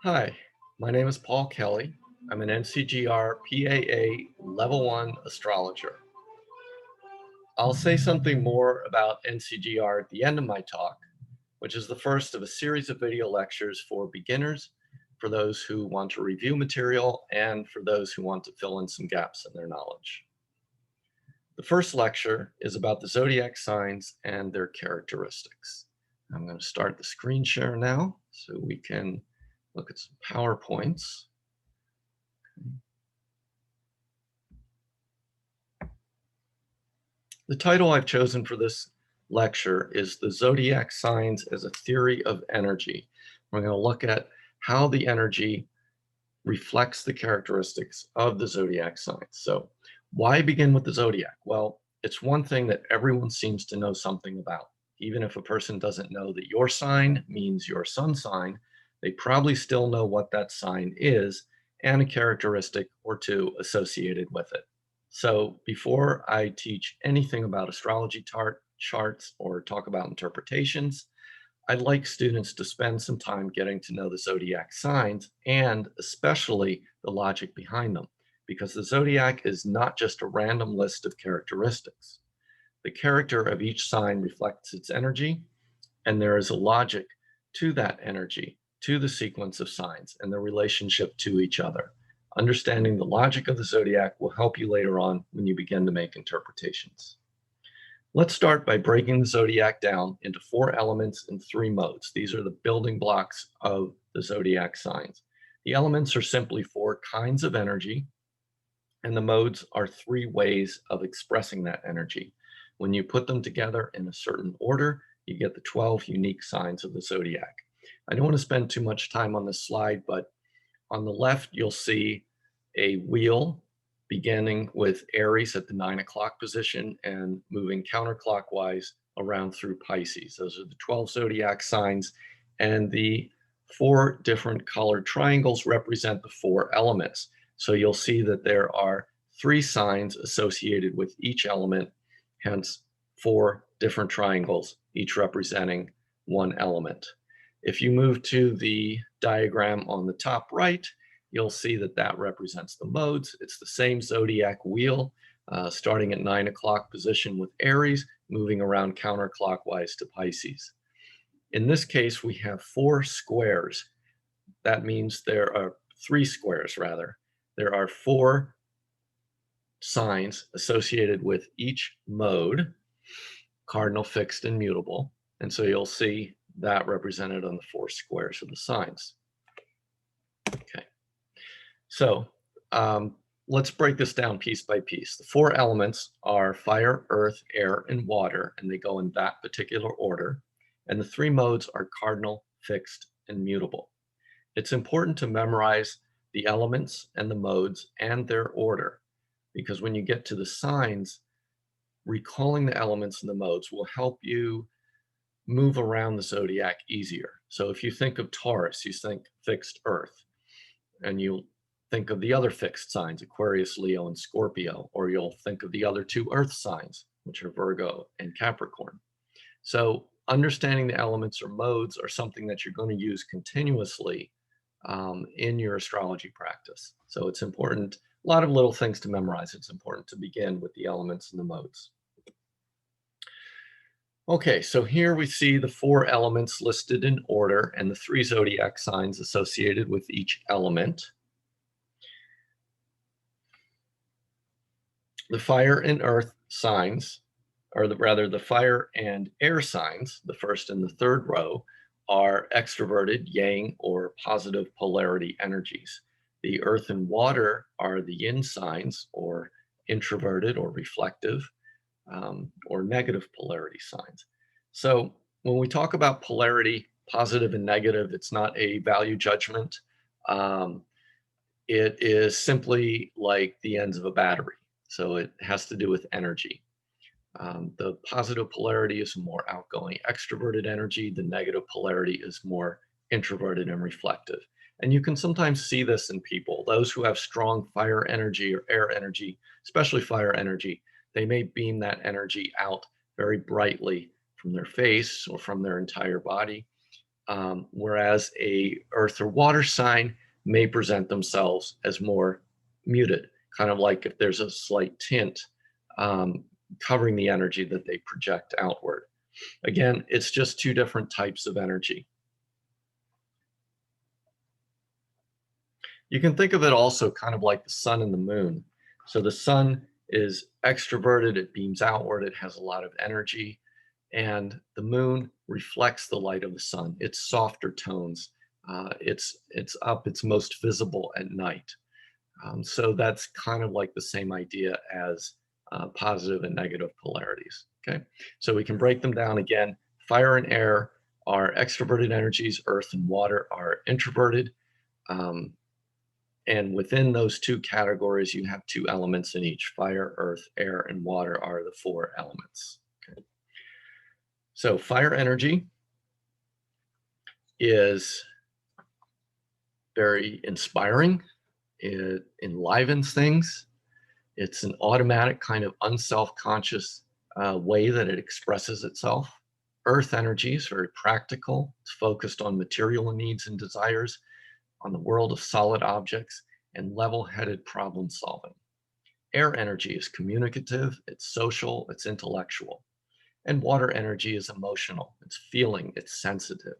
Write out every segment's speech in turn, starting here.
Hi, my name is Paul Kelley. I'm an NCGR PAA Level 1 astrologer. I'll say something more about NCGR at the end of my talk, which is the first of a series of video lectures for beginners, for those who want to review material, and for those who want to fill in some gaps in their knowledge. The first lecture is about the zodiac signs and their characteristics. I'm going to start the screen share now so we can look at some PowerPoints. The title I've chosen for this lecture is The Zodiac Signs as a Theory of Energy. We're going to look at how the energy reflects the characteristics of the zodiac signs. So why begin with the zodiac? Well, it's one thing that everyone seems to know something about. Even if a person doesn't know that your sign means your sun sign, they probably still know what that sign is and a characteristic or two associated with it. So before I teach anything about astrology charts or talk about interpretations, I'd like students to spend some time getting to know the zodiac signs and especially the logic behind them, because the zodiac is not just a random list of characteristics. The character of each sign reflects its energy, and there is a logic to that energy, to the sequence of signs and their relationship to each other. Understanding the logic of the zodiac will help you later on when you begin to make interpretations. Let's start by breaking the zodiac down into 4 elements and 3 modes. These are the building blocks of the zodiac signs. The elements are simply 4 kinds of energy, and the modes are 3 ways of expressing that energy. When you put them together in a certain order, you get the 12 unique signs of the zodiac. I don't want to spend too much time on this slide, but on the left, you'll see a wheel beginning with Aries at the 9 o'clock position and moving counterclockwise around through Pisces. Those are the 12 zodiac signs, and the 4 different colored triangles represent the 4 elements. So you'll see that there are 3 signs associated with each element, hence 4 different triangles, each representing 1 element. If you move to the diagram on the top right, you'll see that that represents the modes. It's the same zodiac wheel, starting at 9 o'clock position with Aries, moving around counterclockwise to Pisces. In this case, we have 4 squares. That means there are 3 squares, rather. There are 4 signs associated with each mode, cardinal, fixed, and mutable. And so you'll see that represented on the 4 squares of the signs. Okay, so let's break this down piece by piece. The 4 elements are fire, earth, air, and water, and they go in that particular order. And the 3 modes are cardinal, fixed, and mutable. It's important to memorize the elements and the modes and their order, because when you get to the signs, recalling the elements and the modes will help you move around the zodiac easier. So if you think of Taurus, you think fixed earth, and you'll think of the other fixed signs, Aquarius, Leo, and Scorpio, or you'll think of the other 2 earth signs, which are Virgo and Capricorn. So understanding the elements or modes are something that you're going to use continuously in your astrology practice. So it's important, a lot of little things to memorize. It's important to begin with the elements and the modes. Okay, so here we see the 4 elements listed in order and the 3 zodiac signs associated with each element. The fire and earth signs, or rather the fire and air signs, the first and the third row, are extroverted yang or positive polarity energies. The earth and water are the yin signs, or introverted or reflective, or negative polarity signs. So when we talk about polarity, positive and negative, it's not a value judgment. It is simply like the ends of a battery. So it has to do with energy. The positive polarity is more outgoing, extroverted energy. The negative polarity is more introverted and reflective. And you can sometimes see this in people. Those who have strong fire energy or air energy, especially fire energy, they may beam that energy out very brightly from their face or from their entire body. whereas a earth or water sign may present themselves as more muted, kind of like if there's a slight tint covering the energy that they project outward. Again, it's just two different types of energy. You can think of it also kind of like the sun and the moon. So the sun is extroverted, it beams outward, it has a lot of energy, and the moon reflects the light of the sun. It's softer tones. It's up, it's most visible at night. So that's kind of like the same idea as positive and negative polarities. Okay, so we can break them down again. Fire and air are extroverted energies. Earth and water are introverted. Um, and within those two categories, you have two elements in each. Fire, earth, air, and water are the four elements. Okay. So fire energy is very inspiring. It enlivens things. It's an automatic kind of unself-conscious way that it expresses itself. Earth energy is very practical. It's focused on material needs and desires, on the world of solid objects, and level-headed problem solving. Air energy is communicative, it's social, it's intellectual. And water energy is emotional, it's feeling, it's sensitive.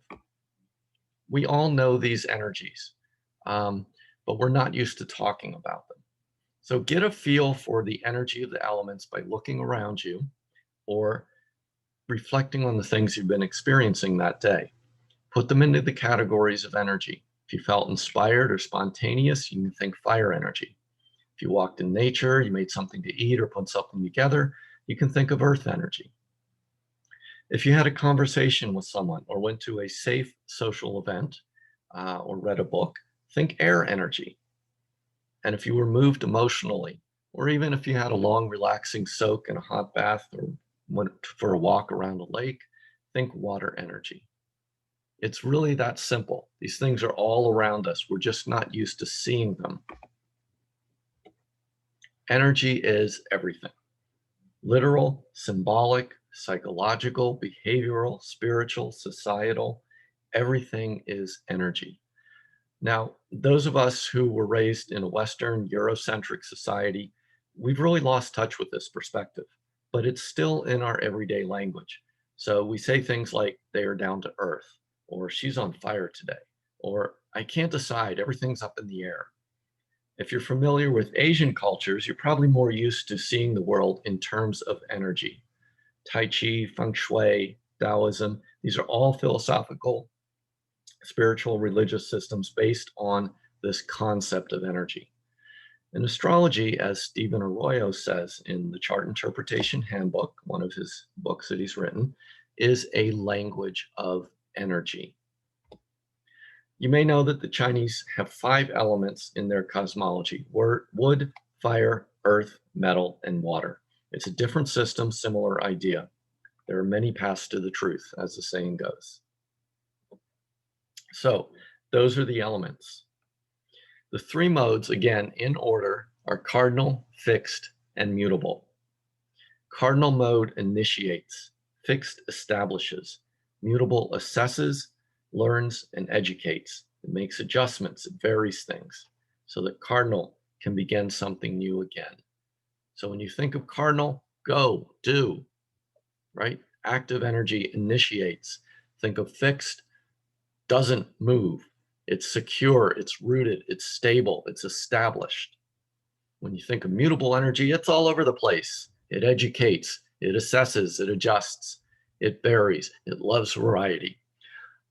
We all know these energies, but we're not used to talking about them. So get a feel for the energy of the elements by looking around you or reflecting on the things you've been experiencing that day. Put them into the categories of energy. If you felt inspired or spontaneous, you can think fire energy. If you walked in nature, you made something to eat or put something together, you can think of earth energy. If you had a conversation with someone or went to a safe social event or read a book, think air energy. And if you were moved emotionally, or even if you had a long, relaxing soak in a hot bath or went for a walk around a lake, think water energy. It's really that simple. These things are all around us. We're just not used to seeing them. Energy is everything. Literal, symbolic, psychological, behavioral, spiritual, societal, everything is energy. Now, those of us who were raised in a Western Eurocentric society, we've really lost touch with this perspective, but it's still in our everyday language. So we say things like, they are down to earth, or she's on fire today, or I can't decide, everything's up in the air. If you're familiar with Asian cultures, you're probably more used to seeing the world in terms of energy. Tai Chi, Feng Shui, Taoism, these are all philosophical, spiritual, religious systems based on this concept of energy. In astrology, as Stephen Arroyo says in the Chart Interpretation Handbook, one of his books that he's written, is a language of energy. You may know that the Chinese have 5 elements in their cosmology: wood, fire, earth, metal, and water. It's a different system, similar idea. There are many paths to the truth, as the saying goes. So those are the elements. The 3 modes, again, in order, are cardinal, fixed, and mutable. Cardinal mode initiates, fixed establishes, mutable assesses, learns, and educates. It makes adjustments, it varies things, so that cardinal can begin something new again. So when you think of cardinal, go, do, right? Active energy initiates. Think of fixed, doesn't move. It's secure, it's rooted, it's stable, it's established. When you think of mutable energy, it's all over the place. It educates, it assesses, it adjusts, it varies, it loves variety.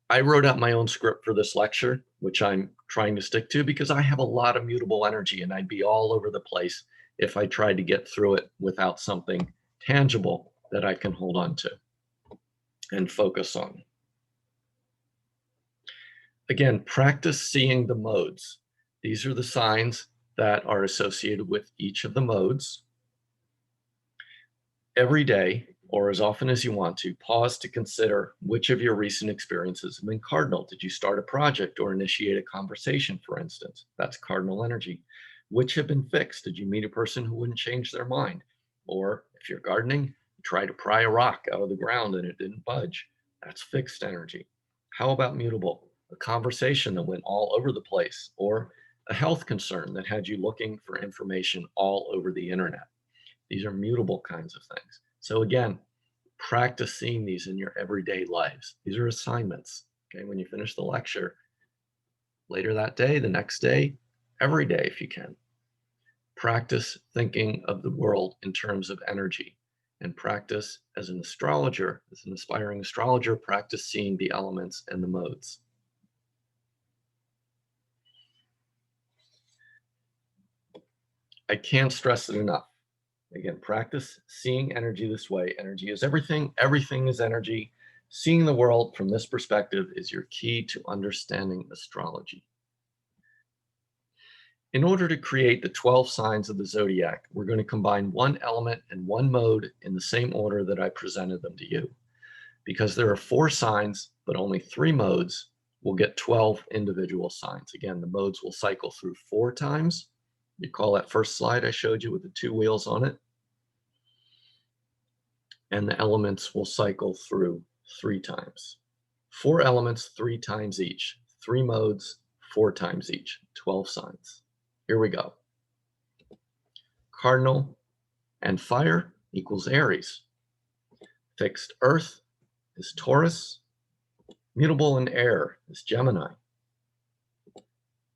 I wrote out my own script for this lecture, which I'm trying to stick to because I have a lot of mutable energy and I'd be all over the place if I tried to get through it without something tangible that I can hold on to and focus on. Again, practice seeing the modes. These are the signs that are associated with each of the modes. Every day, or as often as you want to, pause to consider which of your recent experiences have been cardinal. Did you start a project or initiate a conversation, for instance? That's cardinal energy. Which have been fixed? Did you meet a person who wouldn't change their mind? Or if you're gardening, you try to pry a rock out of the ground and it didn't budge. That's fixed energy. How about mutable? A conversation that went all over the place, or a health concern that had you looking for information all over the internet. These are mutable kinds of things. So again, practice seeing these in your everyday lives. These are assignments. Okay, when you finish the lecture, later that day, the next day, every day if you can. Practice thinking of the world in terms of energy, and practice as an astrologer, as an aspiring astrologer, practice seeing the elements and the modes. I can't stress it enough. Again, practice seeing energy this way. Energy is everything. Everything is energy. Seeing the world from this perspective is your key to understanding astrology. In order to create the 12 signs of the zodiac, we're going to combine one element and one mode in the same order that I presented them to you. Because there are 4 signs, but only 3 modes, we'll get 12 individual signs. Again, the modes will cycle through 4 times. You call that first slide I showed you with the 2 wheels on it. And the elements will cycle through 3 times. 4 elements, 3 times each. 3 modes, 4 times each. 12 signs. Here we go. Cardinal and fire equals Aries. Fixed earth is Taurus. Mutable and air is Gemini.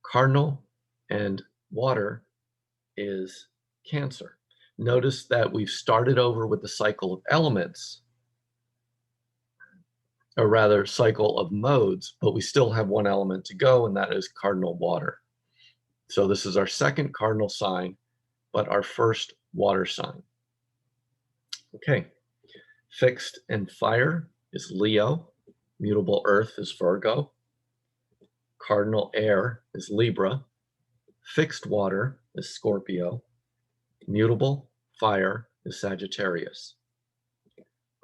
Cardinal and water is Cancer. Notice that we've started over with the cycle of elements, or rather cycle of modes, but we still have one element to go, and that is cardinal water. So this is our second cardinal sign, but our first water sign. Okay, fixed and fire is Leo. Mutable earth is Virgo. Cardinal air is Libra. Fixed water is Scorpio. Mutable fire is Sagittarius.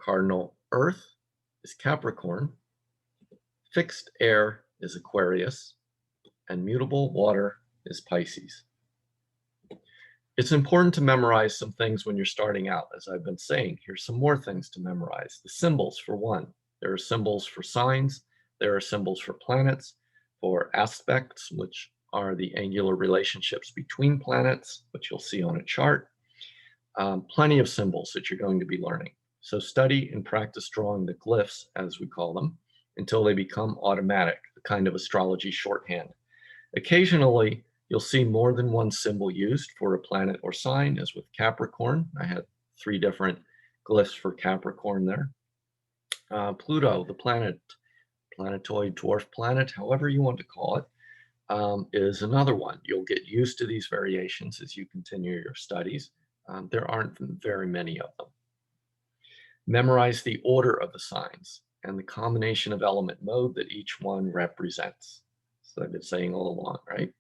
Cardinal earth is Capricorn. Fixed air is Aquarius. And mutable water is Pisces. It's important to memorize some things when you're starting out. As I've been saying, here's some more things to memorize. The symbols, for one. There are symbols for signs. There are symbols for planets, for aspects, which are the angular relationships between planets, which you'll see on a chart. Plenty of symbols that you're going to be learning. So study and practice drawing the glyphs, as we call them, until they become automatic, a kind of astrology shorthand. Occasionally, you'll see more than one symbol used for a planet or sign, as with Capricorn. I had 3 different glyphs for Capricorn there. Pluto, the planet, planetoid dwarf planet, however you want to call it, is another one. You'll get used to these variations as you continue your studies. There aren't very many of them. Memorize the order of the signs and the combination of element mode that each one represents. So I've been saying all along, right?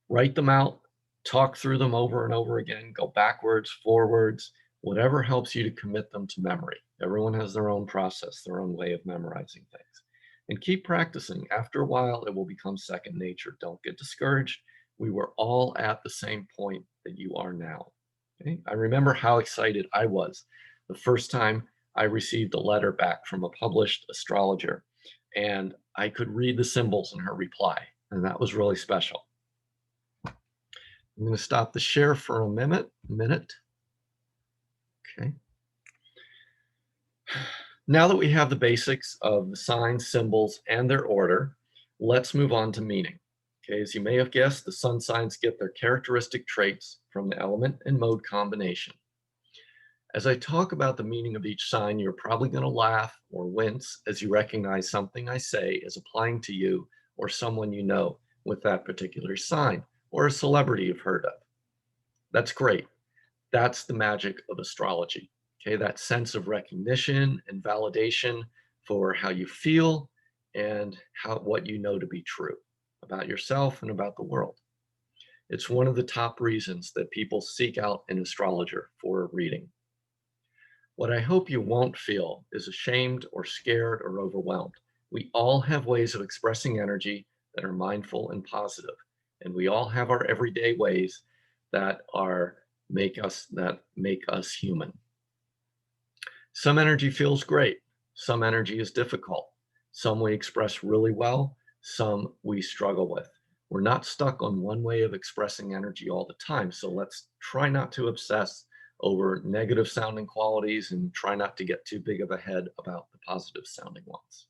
Write them out, talk through them over and over again, go backwards, forwards, whatever helps you to commit them to memory. Everyone has their own process, their own way of memorizing things. And keep practicing. After a while, it will become second nature. Don't get discouraged. We were all at the same point that you are now. Okay? I remember how excited I was the first time I received a letter back from a published astrologer, and I could read the symbols in her reply, and that was really special. I'm going to stop the share for a minute. Okay. Now that we have the basics of the signs, symbols, and their order, let's move on to meaning. Okay, as you may have guessed, the sun signs get their characteristic traits from the element and mode combination. As I talk about the meaning of each sign, you're probably going to laugh or wince as you recognize something I say is applying to you or someone you know with that particular sign, or a celebrity you've heard of. That's great. That's the magic of astrology. Okay, that sense of recognition and validation for how you feel and what you know to be true about yourself and about the world. It's one of the top reasons that people seek out an astrologer for a reading. What I hope you won't feel is ashamed or scared or overwhelmed. We all have ways of expressing energy that are mindful and positive, and we all have our everyday ways that make us human. Some energy feels great. Some energy is difficult. Some we express really well, some we struggle with. We're not stuck on one way of expressing energy all the time. So let's try not to obsess over negative sounding qualities and try not to get too big of a head about the positive sounding ones.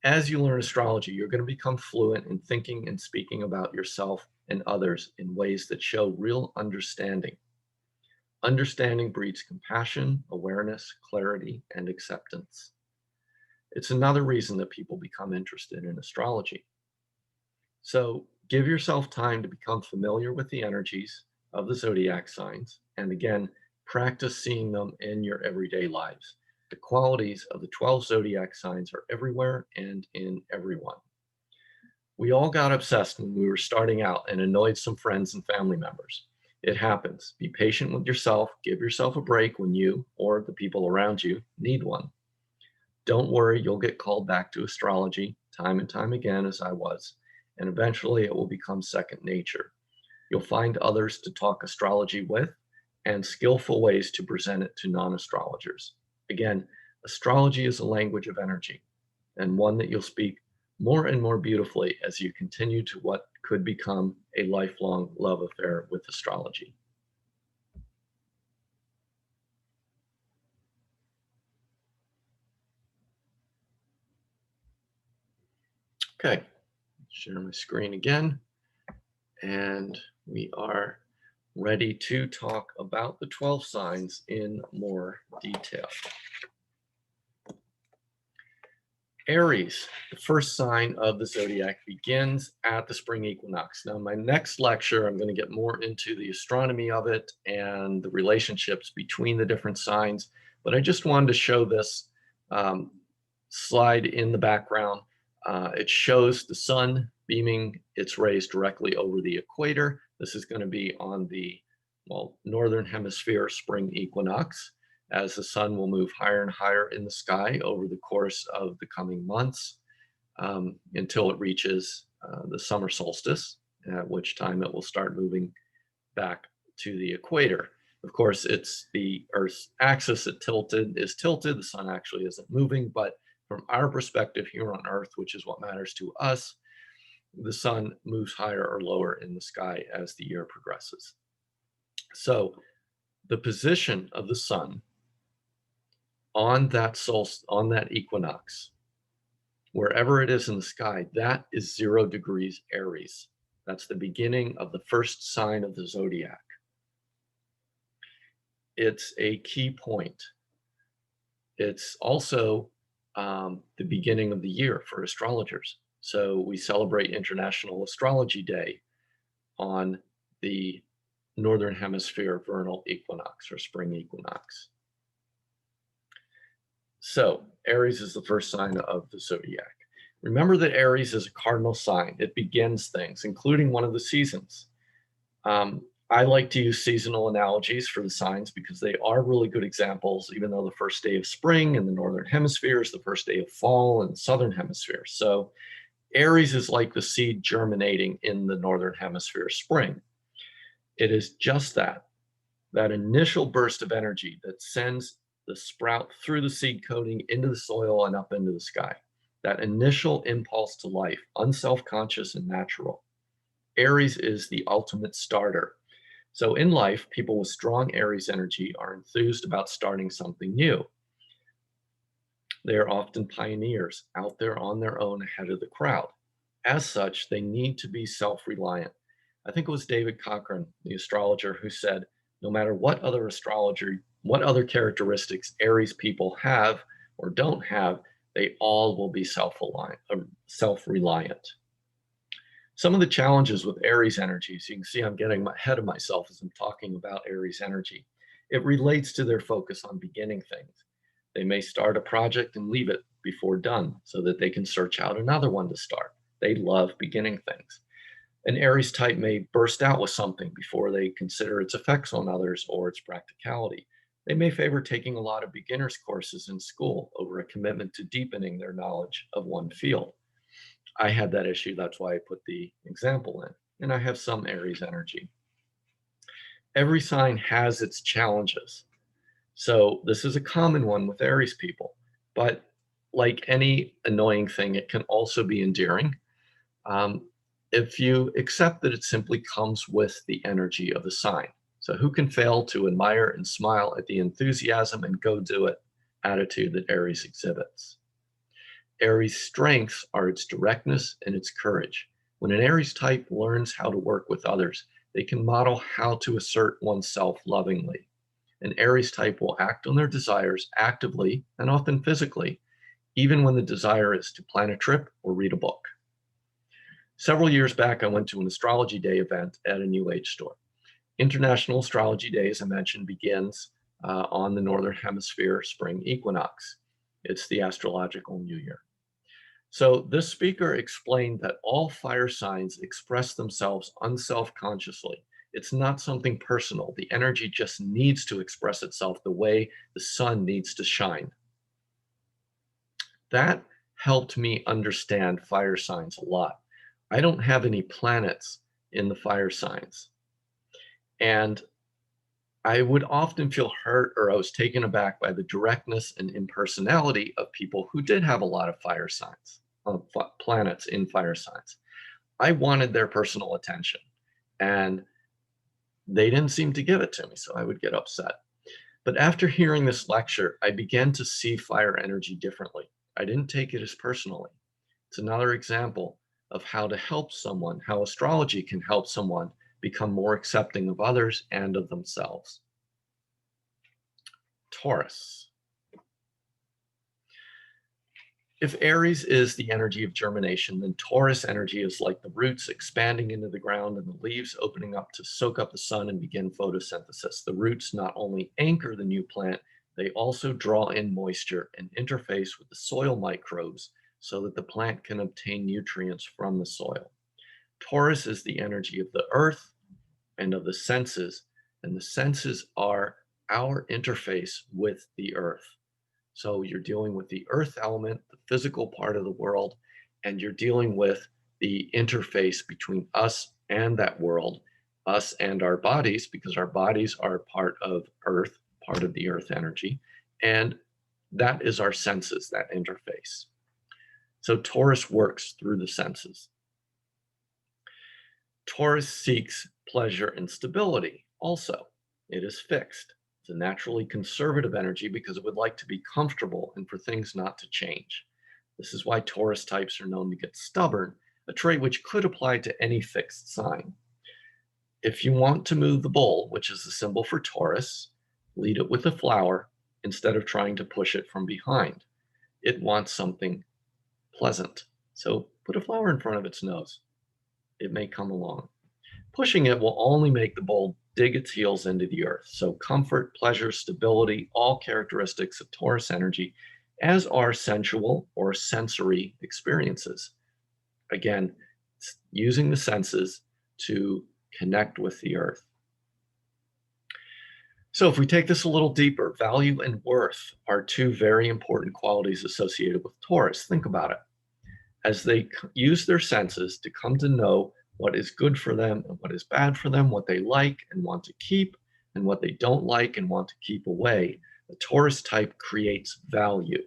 As you learn astrology, you're going to become fluent in thinking and speaking about yourself and others in ways that show real understanding. Understanding breeds compassion, awareness, clarity, and acceptance. It's another reason that people become interested in astrology. So give yourself time to become familiar with the energies of the zodiac signs. And again, practice seeing them in your everyday lives. The qualities of the 12 zodiac signs are everywhere and in everyone. We all got obsessed when we were starting out and annoyed some friends and family members. It happens. Be patient with yourself. Give yourself a break when you or the people around you need one. Don't worry, you'll get called back to astrology time and time again, as I was, and eventually it will become second nature. You'll find others to talk astrology with and skillful ways to present it to non-astrologers. Again, astrology is a language of energy and one that you'll speak more and more beautifully as you continue to what could become a lifelong love affair with astrology. Okay, share my screen again, and we are ready to talk about the 12 signs in more detail. Aries, the first sign of the zodiac, begins at the spring equinox. Now, in my next lecture, I'm going to get more into the astronomy of it and the relationships between the different signs, but I just wanted to show this slide in the background. It shows the sun beaming its rays directly over the equator. This is going to be on the northern hemisphere spring equinox, as the sun will move higher and higher in the sky over the course of the coming months until it reaches the summer solstice, at which time it will start moving back to the equator. Of course, it's the Earth's axis that is tilted. The sun actually isn't moving, but from our perspective here on Earth, which is what matters to us, the sun moves higher or lower in the sky as the year progresses. So the position of the sun on that equinox, wherever it is in the sky, that is 0 degrees Aries. That's the beginning of the first sign of the zodiac. It's a key point. It's also the beginning of the year for astrologers. So we celebrate International Astrology Day on the Northern Hemisphere vernal equinox or spring equinox. So Aries is the first sign of the zodiac. Remember that Aries is a cardinal sign. It begins things, including one of the seasons. I like to use seasonal analogies for the signs because they are really good examples, even though the first day of spring in the Northern Hemisphere is the first day of fall in the Southern Hemisphere. So Aries is like the seed germinating in the Northern Hemisphere spring. It is just that initial burst of energy that sends the sprout through the seed coating into the soil and up into the sky. That initial impulse to life, unself-conscious and natural. Aries is the ultimate starter. So in life, people with strong Aries energy are enthused about starting something new. They are often pioneers, out there on their own ahead of the crowd. As such, they need to be self-reliant. I think it was David Cochrane, the astrologer, who said, no matter what other characteristics Aries people have or don't have, they all will be self-reliant. Some of the challenges with Aries energies, you can see I'm getting ahead of myself as I'm talking about Aries energy. It relates to their focus on beginning things. They may start a project and leave it before done so that they can search out another one to start. They love beginning things. An Aries type may burst out with something before they consider its effects on others or its practicality. They may favor taking a lot of beginners courses in school over a commitment to deepening their knowledge of one field. I had that issue, that's why I put the example in, and I have some Aries energy. Every sign has its challenges. So this is a common one with Aries people, but like any annoying thing, it can also be endearing. Um, if you accept that it simply comes with the energy of the sign. So who can fail to admire and smile at the enthusiasm and go do it attitude that Aries exhibits? Aries' strengths are its directness and its courage. When an Aries type learns how to work with others, they can model how to assert oneself lovingly. An Aries type will act on their desires actively and often physically, even when the desire is to plan a trip or read a book. Several years back, I went to an Astrology Day event at a New Age store. International Astrology Day, as I mentioned, begins on the Northern Hemisphere spring equinox. It's the astrological new year. So this speaker explained that all fire signs express themselves unself-consciously. It's not something personal. The energy just needs to express itself the way the sun needs to shine. That helped me understand fire signs a lot. I don't have any planets in the fire signs. And I would often feel hurt or I was taken aback by the directness and impersonality of people who did have a lot of fire signs, planets in fire signs. I wanted their personal attention and they didn't seem to give it to me, so I would get upset. But after hearing this lecture, I began to see fire energy differently. I didn't take it as personally. It's another example of how to help someone, how astrology can help someone become more accepting of others and of themselves. Taurus. If Aries is the energy of germination, then Taurus energy is like the roots expanding into the ground and the leaves opening up to soak up the sun and begin photosynthesis. The roots not only anchor the new plant, they also draw in moisture and interface with the soil microbes so that the plant can obtain nutrients from the soil. Taurus is the energy of the earth and of the senses, and the senses are our interface with the earth. So you're dealing with the earth element, the physical part of the world, and you're dealing with the interface between us and that world, us and our bodies, because our bodies are part of earth, part of the earth energy, and that is our senses, that interface. So Taurus works through the senses. Taurus seeks pleasure and stability also. It is fixed. It's a naturally conservative energy because it would like to be comfortable and for things not to change. This is why Taurus types are known to get stubborn, a trait which could apply to any fixed sign. If you want to move the bull, which is the symbol for Taurus, lead it with a flower instead of trying to push it from behind. It wants something pleasant. So put a flower in front of its nose. It may come along. Pushing it will only make the bull dig its heels into the earth. So comfort, pleasure, stability, all characteristics of Taurus energy, as are sensual or sensory experiences. Again, using the senses to connect with the earth. So if we take this a little deeper, value and worth are two very important qualities associated with Taurus. Think about it. As they use their senses to come to know what is good for them and what is bad for them, what they like and want to keep, and what they don't like and want to keep away, the Taurus type creates value.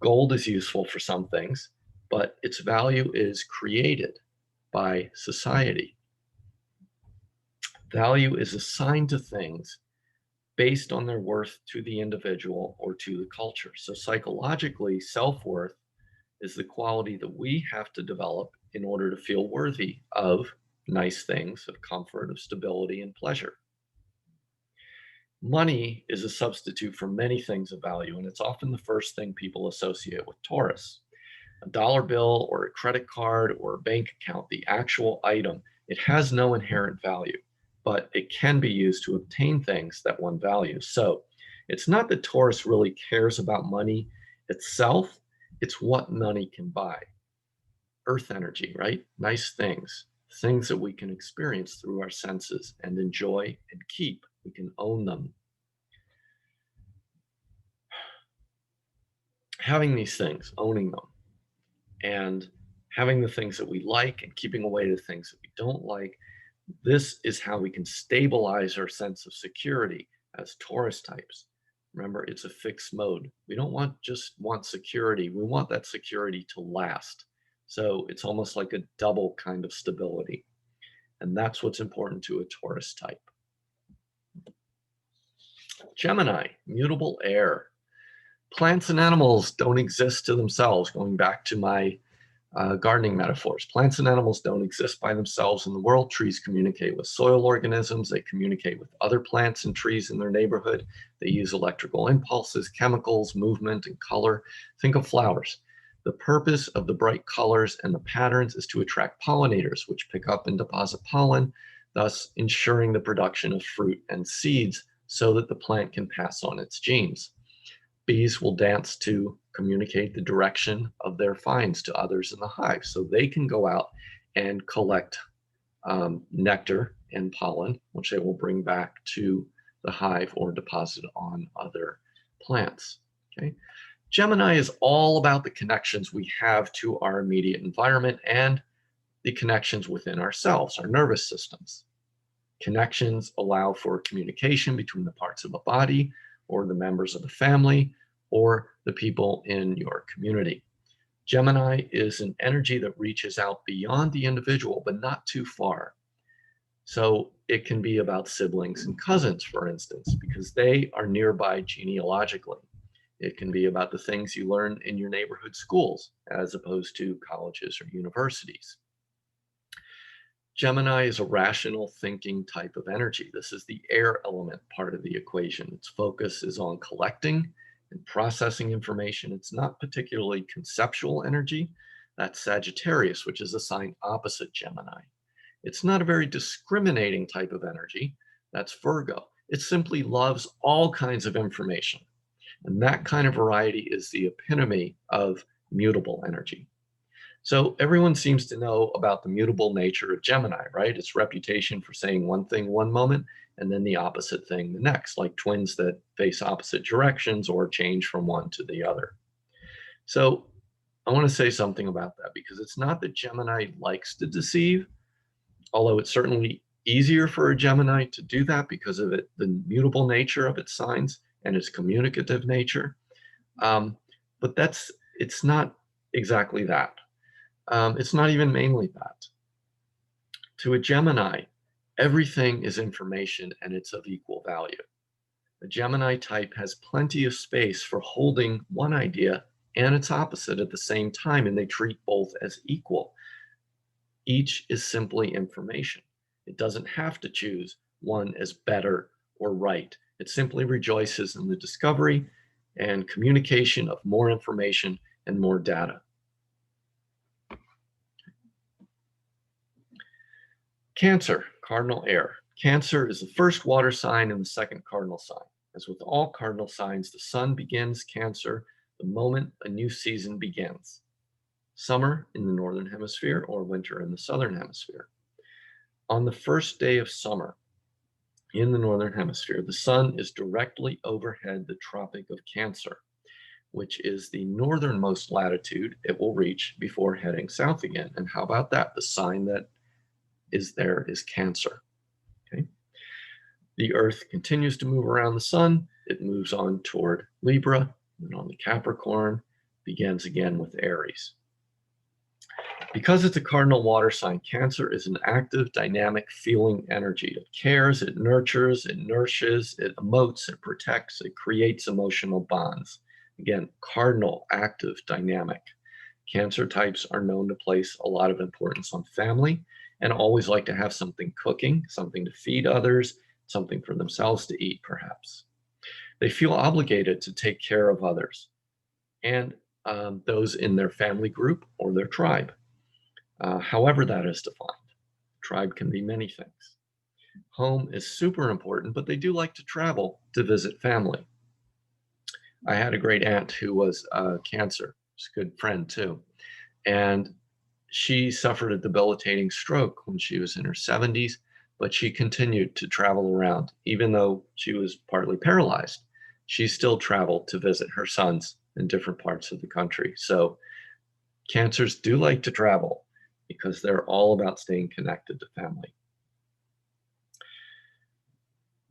Gold is useful for some things, but its value is created by society. Value is assigned to things based on their worth to the individual or to the culture. So psychologically, self-worth is the quality that we have to develop in order to feel worthy of nice things, of comfort, of stability, and pleasure. Money is a substitute for many things of value, and it's often the first thing people associate with Taurus. A dollar bill or a credit card or a bank account, the actual item, it has no inherent value, but it can be used to obtain things that one values. So it's not that Taurus really cares about money itself, it's what money can buy. Earth energy, right? Nice things, things that we can experience through our senses and enjoy and keep. We can own them. Having these things, owning them, and having the things that we like and keeping away the things that we don't like, this is how we can stabilize our sense of security as Taurus types. Remember, it's a fixed mode. We don't just want security. We want that security to last. So it's almost like a double kind of stability. And that's what's important to a Taurus type. Gemini, mutable air. Plants and animals don't exist to themselves, going back to my gardening metaphors. Plants and animals don't exist by themselves in the world. Trees communicate with soil organisms. They communicate with other plants and trees in their neighborhood. They use electrical impulses, chemicals, movement, and color. Think of flowers. The purpose of the bright colors and the patterns is to attract pollinators, which pick up and deposit pollen, thus ensuring the production of fruit and seeds so that the plant can pass on its genes. Bees will dance to communicate the direction of their finds to others in the hive, so they can go out and collect nectar and pollen, which they will bring back to the hive or deposit on other plants. Okay. Gemini is all about the connections we have to our immediate environment and the connections within ourselves, our nervous systems. Connections allow for communication between the parts of the body or the members of the family or the people in your community. Gemini is an energy that reaches out beyond the individual, but not too far. So it can be about siblings and cousins, for instance, because they are nearby genealogically. It can be about the things you learn in your neighborhood schools, as opposed to colleges or universities. Gemini is a rational thinking type of energy. This is the air element part of the equation. Its focus is on collecting and processing information. It's not particularly conceptual energy. That's Sagittarius, which is a sign opposite Gemini. It's not a very discriminating type of energy. That's Virgo. It simply loves all kinds of information. And that kind of variety is the epitome of mutable energy. So everyone seems to know about the mutable nature of Gemini, right? Its reputation for saying one thing one moment and then the opposite thing the next, like twins that face opposite directions or change from one to the other. So I want to say something about that, because it's not that Gemini likes to deceive, although it's certainly easier for a Gemini to do that because of the mutable nature of its signs and its communicative nature. But it's not exactly that. It's not even mainly that. To a Gemini, everything is information and it's of equal value. A Gemini type has plenty of space for holding one idea and its opposite at the same time, and they treat both as equal. Each is simply information. It doesn't have to choose one as better or right. It simply rejoices in the discovery and communication of more information and more data. Cancer, cardinal air. Cancer is the first water sign and the second cardinal sign. As with all cardinal signs, the sun begins Cancer the moment a new season begins. Summer in the northern hemisphere or winter in the southern hemisphere. On the first day of summer in the northern hemisphere, the sun is directly overhead the Tropic of Cancer, which is the northernmost latitude it will reach before heading south again. And how about that? The sign that is there is Cancer. Okay. The Earth continues to move around the sun. It moves on toward Libra, and on the Capricorn, begins again with Aries. Because it's a cardinal water sign, Cancer is an active, dynamic, feeling energy. It cares, it nurtures, it nourishes, it emotes, it protects, it creates emotional bonds. Again, cardinal, active, dynamic. Cancer types are known to place a lot of importance on family and always like to have something cooking, something to feed others, something for themselves to eat, perhaps. They feel obligated to take care of others and those in their family group or their tribe, however that is defined. Tribe can be many things. Home is super important, but they do like to travel to visit family. I had a great aunt who was Cancer. She's a good friend too. And she suffered a debilitating stroke when she was in her 70s, but she continued to travel around. Even though she was partly paralyzed, she still traveled to visit her sons in different parts of the country. So Cancers do like to travel because they're all about staying connected to family.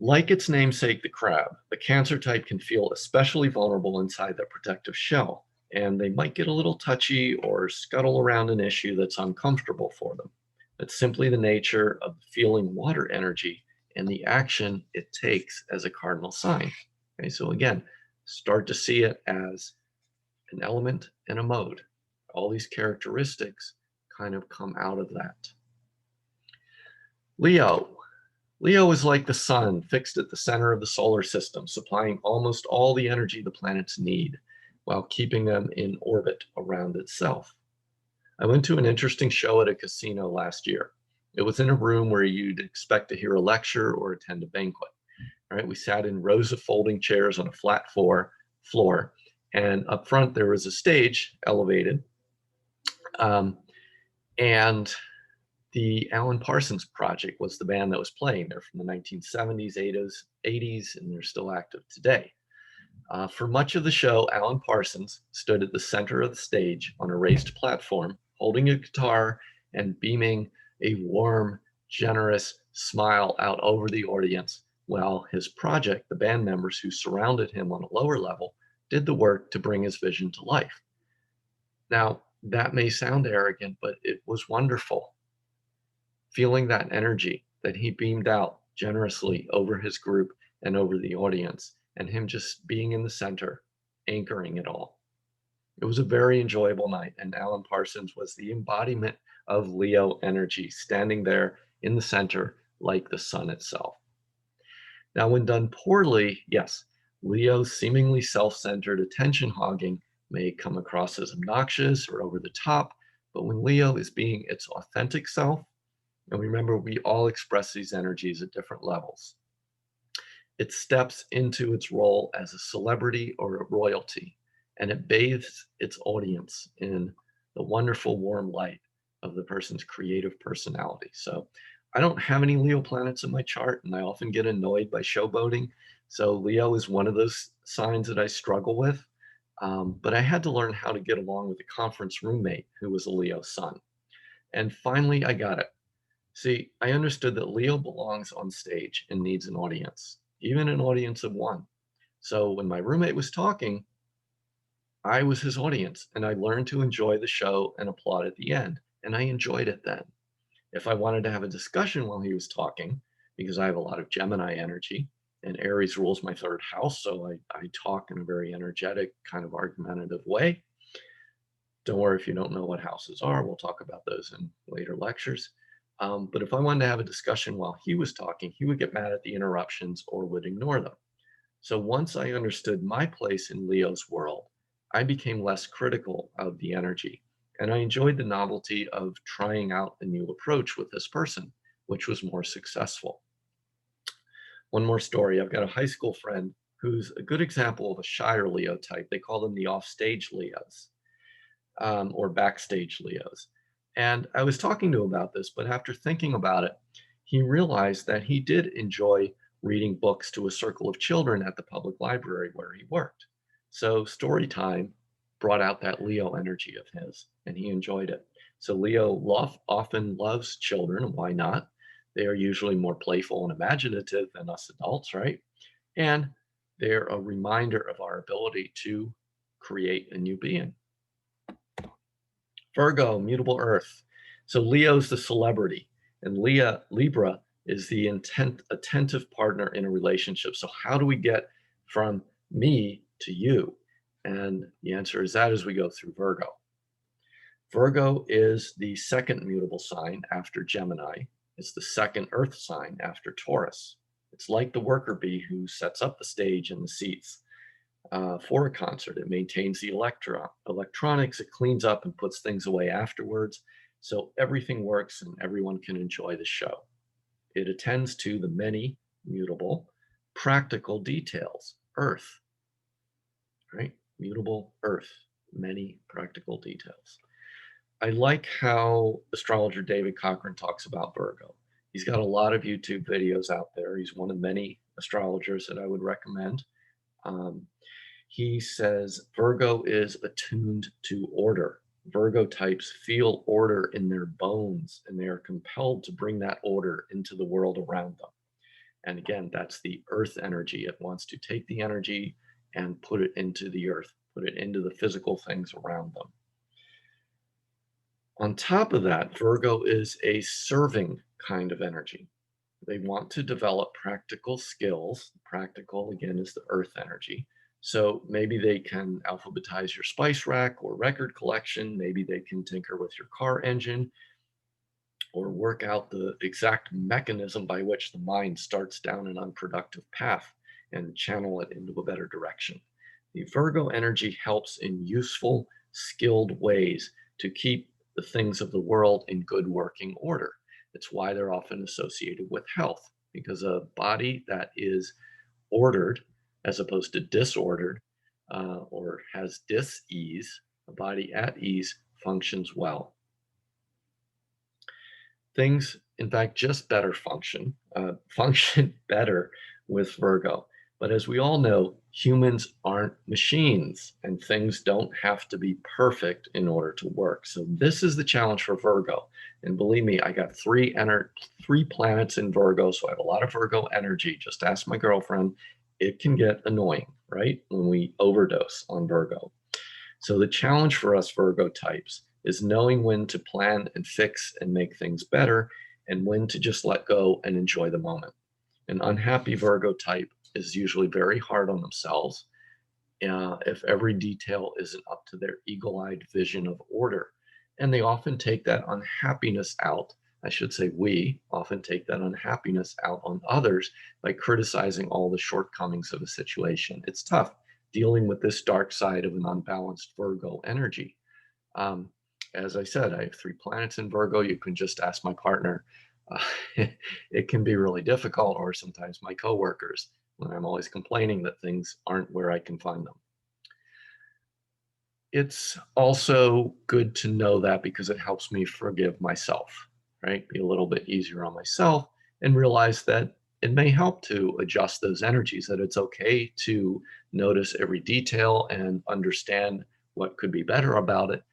Like its namesake, the crab, the Cancer type can feel especially vulnerable inside their protective shell, and they might get a little touchy or scuttle around an issue that's uncomfortable for them. It's simply the nature of feeling water energy and the action it takes as a cardinal sign. Okay, so again, start to see it as an element and a mode. All these characteristics kind of come out of that. Leo. Leo is like the sun fixed at the center of the solar system, supplying almost all the energy the planets need while keeping them in orbit around itself. I went to an interesting show at a casino last year. It was in a room where you'd expect to hear a lecture or attend a banquet. All right, we sat in rows of folding chairs on a flat floor, and up front there was a stage, elevated, um, and the Alan Parsons Project was the band that was playing. They're from the 1970s, 80s, and they're still active today. For much of the show, Alan Parsons stood at the center of the stage on a raised platform, holding a guitar and beaming a warm, generous smile out over the audience, while his project, the band members who surrounded him on a lower level, did the work to bring his vision to life. Now, that may sound arrogant, but it was wonderful. Feeling that energy that he beamed out generously over his group and over the audience, and him just being in the center, anchoring it all. It was a very enjoyable night, and Alan Parsons was the embodiment of Leo energy, standing there in the center like the sun itself. Now, when done poorly, yes, Leo's seemingly self-centered attention hogging may come across as obnoxious or over the top, but when Leo is being its authentic self, and remember, we all express these energies at different levels, it steps into its role as a celebrity or a royalty, and it bathes its audience in the wonderful warm light of the person's creative personality. So I don't have any Leo planets in my chart, and I often get annoyed by showboating. So Leo is one of those signs that I struggle with. But I had to learn how to get along with a conference roommate who was a Leo sun. And finally, I got it. See, I understood that Leo belongs on stage and needs an audience, even an audience of one. So when my roommate was talking, I was his audience, and I learned to enjoy the show and applaud at the end. And I enjoyed it then. If I wanted to have a discussion while he was talking, because I have a lot of Gemini energy, and Aries rules my third house, so I talk in a very energetic, kind of argumentative way. Don't worry if you don't know what houses are. We'll talk about those in later lectures. But if I wanted to have a discussion while he was talking, he would get mad at the interruptions or would ignore them. So once I understood my place in Leo's world, I became less critical of the energy. And I enjoyed the novelty of trying out a new approach with this person, which was more successful. One more story. I've got a high school friend who's a good example of a shyer Leo type. They call them the offstage Leos, or backstage Leos. And I was talking to him about this, but after thinking about it, he realized that he did enjoy reading books to a circle of children at the public library where he worked. So story time brought out that Leo energy of his, and he enjoyed it. So Leo often loves children, and why not? They are usually more playful and imaginative than us adults, right? And they're a reminder of our ability to create a new being. Virgo, mutable earth. So Leo's the celebrity, and Libra is the attentive partner in a relationship. So how do we get from me to you? And the answer is that as we go through Virgo. Virgo is the second mutable sign after Gemini. It's the second earth sign after Taurus. It's like the worker bee who sets up the stage and the seats for a concert. It maintains the electronics, it cleans up and puts things away afterwards. So everything works and everyone can enjoy the show. It attends to the many mutable, practical details, earth, right? Mutable earth, many practical details. I like how astrologer David Cochran talks about Virgo. He's got a lot of YouTube videos out there. He's one of many astrologers that I would recommend. He says Virgo is attuned to order. Virgo types feel order in their bones, and they are compelled to bring that order into the world around them. And again, that's the earth energy. It wants to take the energy and put it into the earth, put it into the physical things around them. On top of that, Virgo is a serving kind of energy. They want to develop practical skills. Practical, again, is the earth energy. So maybe they can alphabetize your spice rack or record collection. Maybe they can tinker with your car engine or work out the exact mechanism by which the mind starts down an unproductive path and channel it into a better direction. The Virgo energy helps in useful, skilled ways to keep the things of the world in good working order. It's why they're often associated with health, because a body that is ordered as opposed to disordered or has dis-ease, a body at ease functions well. Things, in fact, just better function better with Virgo. But as we all know, humans aren't machines and things don't have to be perfect in order to work. So this is the challenge for Virgo. And believe me, I got three planets in Virgo, so I have a lot of Virgo energy. Just ask my girlfriend. It can get annoying, right? When we overdose on Virgo. So the challenge for us Virgo types is knowing when to plan and fix and make things better and when to just let go and enjoy the moment. An unhappy Virgo type is usually very hard on themselves if every detail isn't up to their eagle-eyed vision of order. And they often take that unhappiness out. I should say we often take that unhappiness out on others by criticizing all the shortcomings of a situation. It's tough dealing with this dark side of an unbalanced Virgo energy. Um, as I said, I have three planets in Virgo. You can just ask my partner. It can be really difficult, or sometimes my coworkers, when I'm always complaining that things aren't where I can find them. It's also good to know that because it helps me forgive myself, right? Be a little bit easier on myself and realize that it may help to adjust those energies, that it's okay to notice every detail and understand what could be better about it.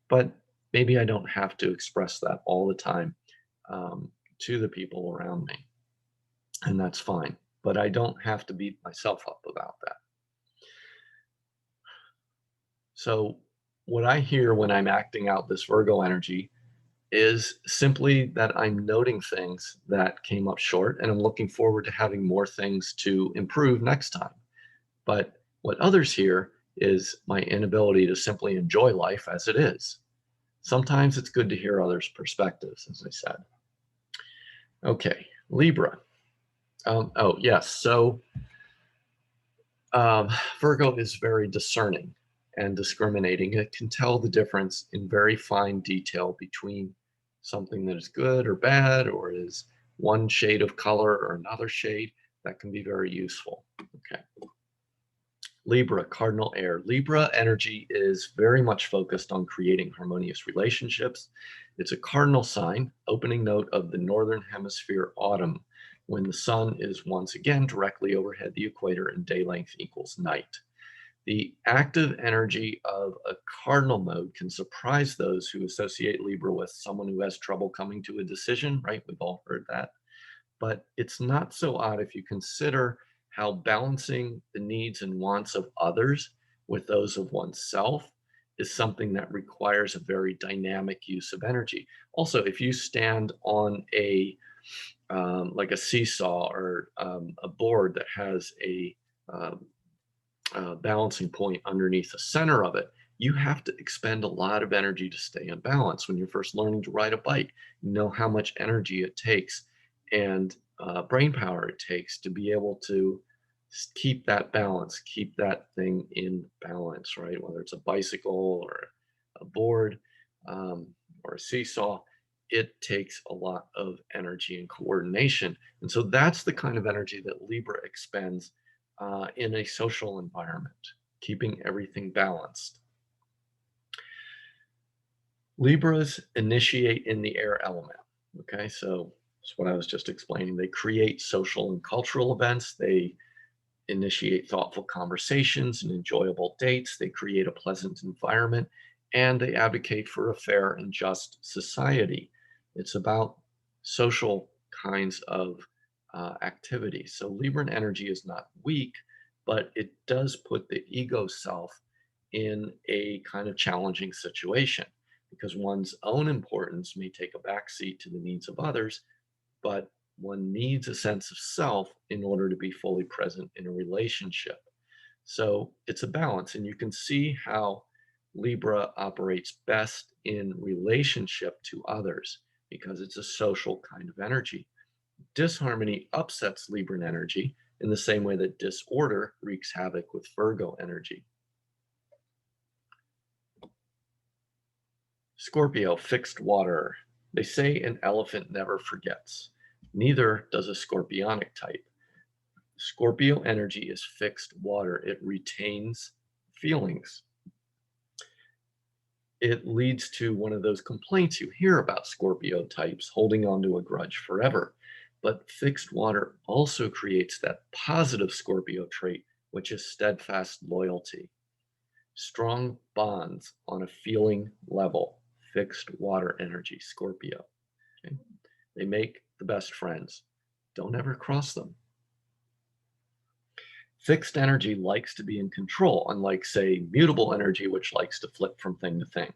But maybe I don't have to express that all the time to the people around me. And that's fine. But I don't have to beat myself up about that. So, what I hear when I'm acting out this Virgo energy is simply that I'm noting things that came up short and I'm looking forward to having more things to improve next time. But what others hear is my inability to simply enjoy life as it is. Sometimes it's good to hear others' perspectives, as I said. Okay, Libra. Oh, yes. So Virgo is very discerning and discriminating. It can tell the difference in very fine detail between something that is good or bad, or is one shade of color or another shade. That can be very useful. Okay. Libra, cardinal air. Libra energy is very much focused on creating harmonious relationships. It's a cardinal sign, opening note of the northern hemisphere autumn, when the sun is once again directly overhead the equator and day length equals night. The active energy of a cardinal mode can surprise those who associate Libra with someone who has trouble coming to a decision, right? We've all heard that. But it's not so odd if you consider how balancing the needs and wants of others with those of oneself is something that requires a very dynamic use of energy. Also, if you stand on a like a seesaw or a board that has a balancing point underneath the center of it, you have to expend a lot of energy to stay in balance. When you're first learning to ride a bike, you know how much energy it takes and brain power it takes to be able to keep that balance, keep that thing in balance, right? Whether it's a bicycle or a board or a seesaw, it takes a lot of energy and coordination. And so that's the kind of energy that Libra expends in a social environment, keeping everything balanced. Libras initiate in the air element. Okay, so that's what I was just explaining. They create social and cultural events. They initiate thoughtful conversations and enjoyable dates. They create a pleasant environment and they advocate for a fair and just society. It's about social kinds of activity. So Libran energy is not weak, but it does put the ego self in a kind of challenging situation because one's own importance may take a backseat to the needs of others, but one needs a sense of self in order to be fully present in a relationship. So it's a balance, and you can see how Libra operates best in relationship to others because it's a social kind of energy. Disharmony upsets Libran energy in the same way that disorder wreaks havoc with Virgo energy. Scorpio, fixed water. They say an elephant never forgets. Neither does a scorpionic type. Scorpio energy is fixed water. It retains feelings. It leads to one of those complaints you hear about Scorpio types holding on to a grudge forever. But fixed water also creates that positive Scorpio trait, which is steadfast loyalty. Strong bonds on a feeling level, fixed water energy, Scorpio. Okay? They make the best friends. Don't ever cross them. Fixed energy likes to be in control, unlike, say, mutable energy, which likes to flip from thing to thing.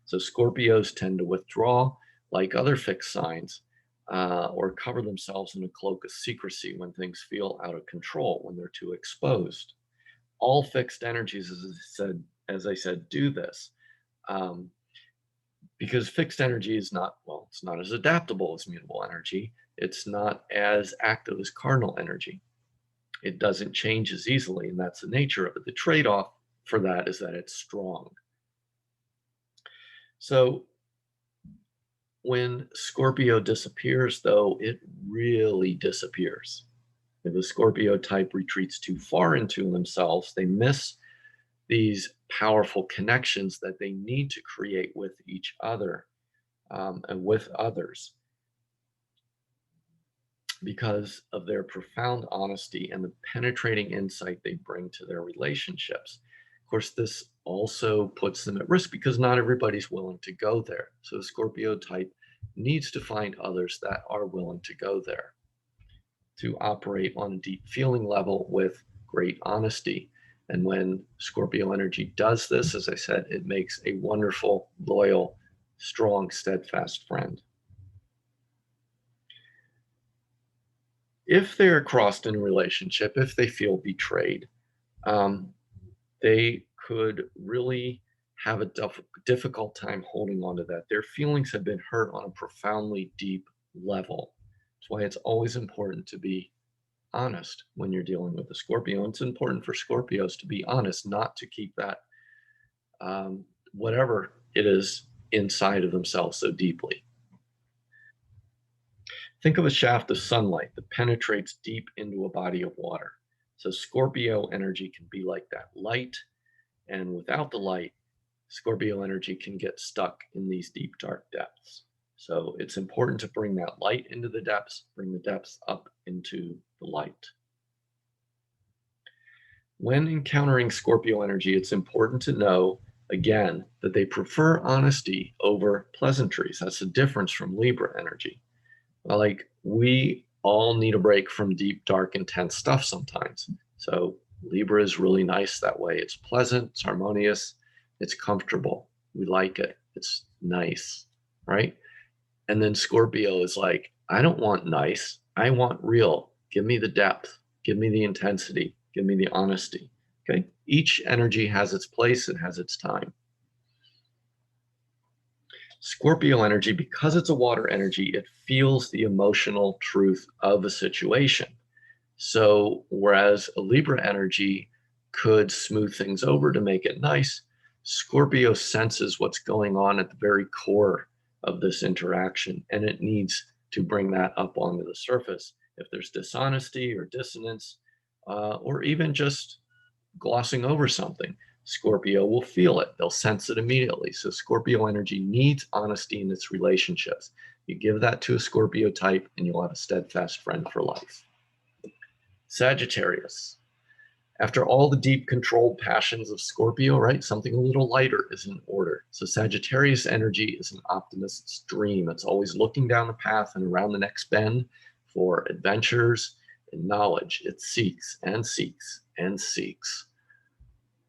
So Scorpios tend to withdraw, like other fixed signs, or cover themselves in a cloak of secrecy when things feel out of control, when they're too exposed. All fixed energies, as I said, do this. Because fixed energy is not, well, it's not as adaptable as mutable energy. It's not as active as cardinal energy. It doesn't change as easily, and that's the nature of it. The trade-off for that is that it's strong. So when Scorpio disappears, though, it really disappears. If a Scorpio type retreats too far into themselves, they miss these powerful connections that they need to create with each other and with others because of their profound honesty and the penetrating insight they bring to their relationships. Of course, this also puts them at risk because not everybody's willing to go there. So the Scorpio type needs to find others that are willing to go there, to operate on a deep feeling level with great honesty. And when Scorpio energy does this, as I said, it makes a wonderful, loyal, strong, steadfast friend. If they're crossed in a relationship, if they feel betrayed, they could really have a difficult time holding on to that. Their feelings have been hurt on a profoundly deep level. That's why it's always important to be honest when you're dealing with a Scorpio. It's important for Scorpios to be honest, not to keep that whatever it is inside of themselves so deeply. Think of a shaft of sunlight that penetrates deep into a body of water. So Scorpio energy can be like that light, and without the light, Scorpio energy can get stuck in these deep, dark depths. So it's important to bring that light into the depths, bring the depths up into the light. When encountering Scorpio energy, it's important to know, again, that they prefer honesty over pleasantries. That's the difference from Libra energy. Like, we all need a break from deep, dark, intense stuff sometimes. So Libra is really nice that way. It's pleasant, it's harmonious, it's comfortable. We like it. It's nice, right? And then Scorpio is like, I don't want nice. I want real. Give me the depth. Give me the intensity. Give me the honesty. Okay? Each energy has its place and has its time. Scorpio energy, because it's a water energy, it feels the emotional truth of a situation. So whereas a Libra energy could smooth things over to make it nice, Scorpio senses what's going on at the very core of this interaction, and it needs to bring that up onto the surface. If there's dishonesty or dissonance, or even just glossing over something, Scorpio will feel it. They'll sense it immediately. So Scorpio energy needs honesty in its relationships. You give that to a Scorpio type and you'll have a steadfast friend for life. Sagittarius. After all the deep controlled passions of Scorpio, right, something a little lighter is in order. So Sagittarius energy is an optimist's dream. It's always looking down the path and around the next bend for adventures and knowledge. It seeks and seeks and seeks,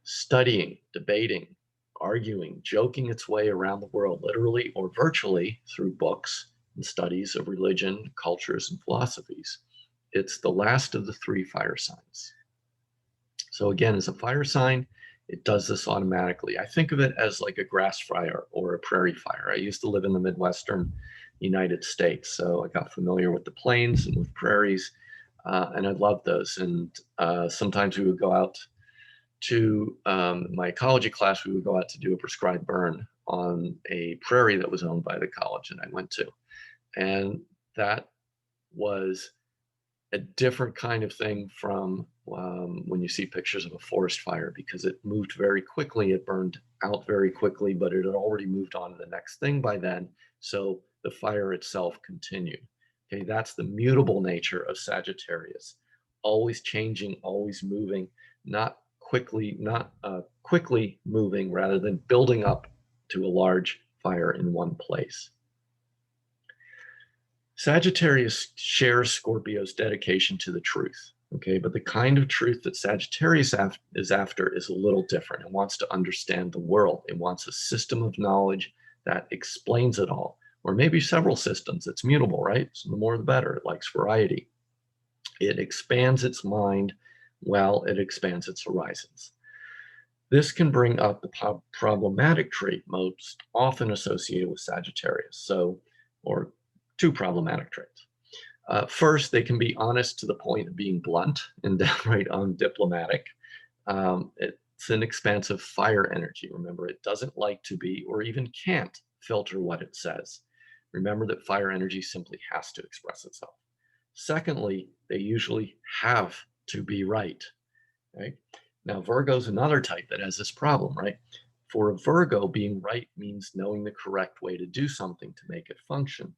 studying, debating, arguing, joking its way around the world, literally or virtually, through books and studies of religion, cultures, and philosophies. It's the last of the three fire signs. So again, as a fire sign, it does this automatically. I think of it as like a grass fire or a prairie fire. I used to live in the Midwestern United States, so I got familiar with the plains and with prairies, and I loved those. And sometimes we would go out to my ecology class, we would go out to do a prescribed burn on a prairie that was owned by the college that I went to. And that was a different kind of thing from when you see pictures of a forest fire, because it moved very quickly. It burned out very quickly, but it had already moved on to the next thing by then. So the fire itself continued. Okay, that's the mutable nature of Sagittarius. Always changing, always moving, not quickly moving, rather than building up to a large fire in one place. Sagittarius shares Scorpio's dedication to the truth, okay? But the kind of truth that Sagittarius is after is a little different. It wants to understand the world. It wants a system of knowledge that explains it all, or maybe several systems. It's mutable, right? So the more the better. It likes variety. It expands its mind while it expands its horizons. This can bring up the problematic trait most often associated with Sagittarius, or two problematic traits. First, they can be honest to the point of being blunt and downright undiplomatic. It's an expansive fire energy. Remember, it doesn't like to be, or even can't, filter what it says. Remember that fire energy simply has to express itself. Secondly, they usually have to be right. Right? Now, Virgo's another type that has this problem, right? For a Virgo, being right means knowing the correct way to do something to make it function.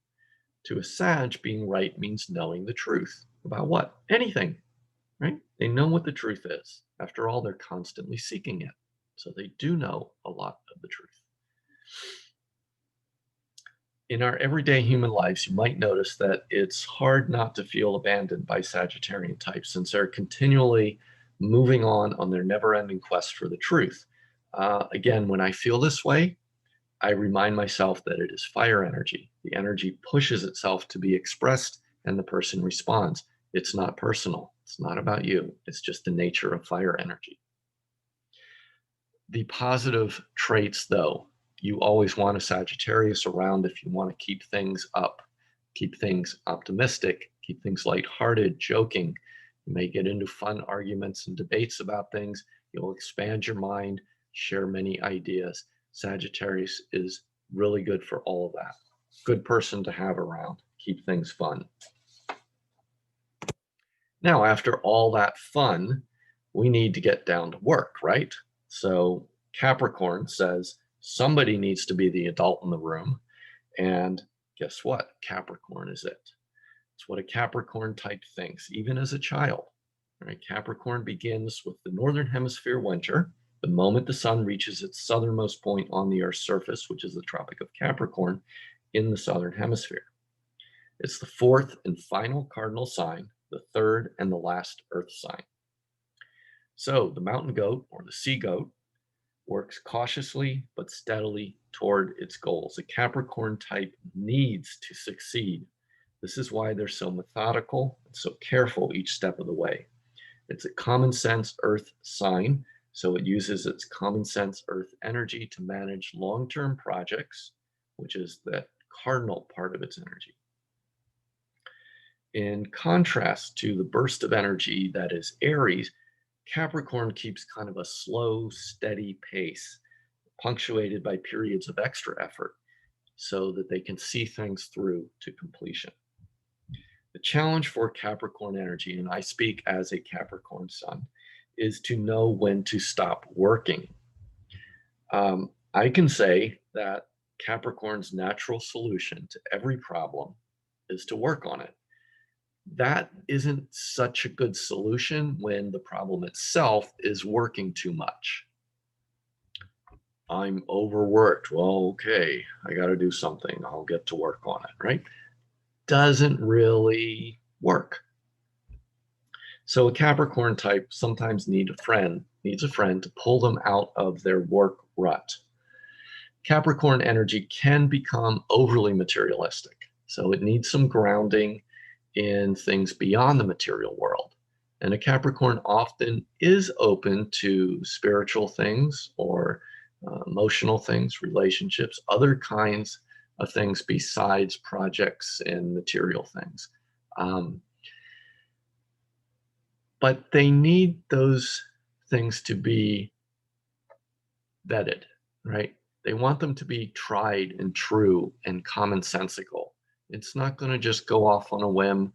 To a Sag, being right means knowing the truth. About what? Anything, right? They know what the truth is. After all, they're constantly seeking it. So they do know a lot of the truth. In our everyday human lives, you might notice that it's hard not to feel abandoned by Sagittarian types, since they're continually moving on their never-ending quest for the truth. Again, when I feel this way, I remind myself that it is fire energy. The energy pushes itself to be expressed, and the person responds. It's not personal. It's not about you. It's just the nature of fire energy. The positive traits, though, you always want a Sagittarius around if you want to keep things up, keep things optimistic, keep things lighthearted, joking. You may get into fun arguments and debates about things. You'll expand your mind, share many ideas. Sagittarius is really good for all of that. Good person to have around. Keep things fun. Now, after all that fun, we need to get down to work, right? So Capricorn says somebody needs to be the adult in the room. And guess what? Capricorn is it. It's what a Capricorn type thinks, even as a child. Right? Capricorn begins with the northern hemisphere winter. The moment the sun reaches its southernmost point on the Earth's surface, which is the Tropic of Capricorn, in the southern hemisphere. It's the fourth and final cardinal sign, the third and the last Earth sign. So the mountain goat, or the sea goat, works cautiously but steadily toward its goals. A Capricorn type needs to succeed. This is why they're so methodical and so careful each step of the way. It's a common sense Earth sign, so it uses its common sense Earth energy to manage long-term projects, which is that cardinal part of its energy. In contrast to the burst of energy that is Aries, Capricorn keeps kind of a slow, steady pace, punctuated by periods of extra effort, so that they can see things through to completion. The challenge for Capricorn energy, and I speak as a Capricorn sun, is to know when to stop working. I can say that Capricorn's natural solution to every problem is to work on it. That isn't such a good solution when the problem itself is working too much. I'm overworked. Well, okay, I got to do something. I'll get to work on it, right? Doesn't really work. So a Capricorn type sometimes needs a friend to pull them out of their work rut. Capricorn energy can become overly materialistic, so it needs some grounding in things beyond the material world. And a Capricorn often is open to spiritual things or emotional things, relationships, other kinds of things besides projects and material things. Um, but they need those things to be vetted, right? They want them to be tried and true and commonsensical. It's not going to just go off on a whim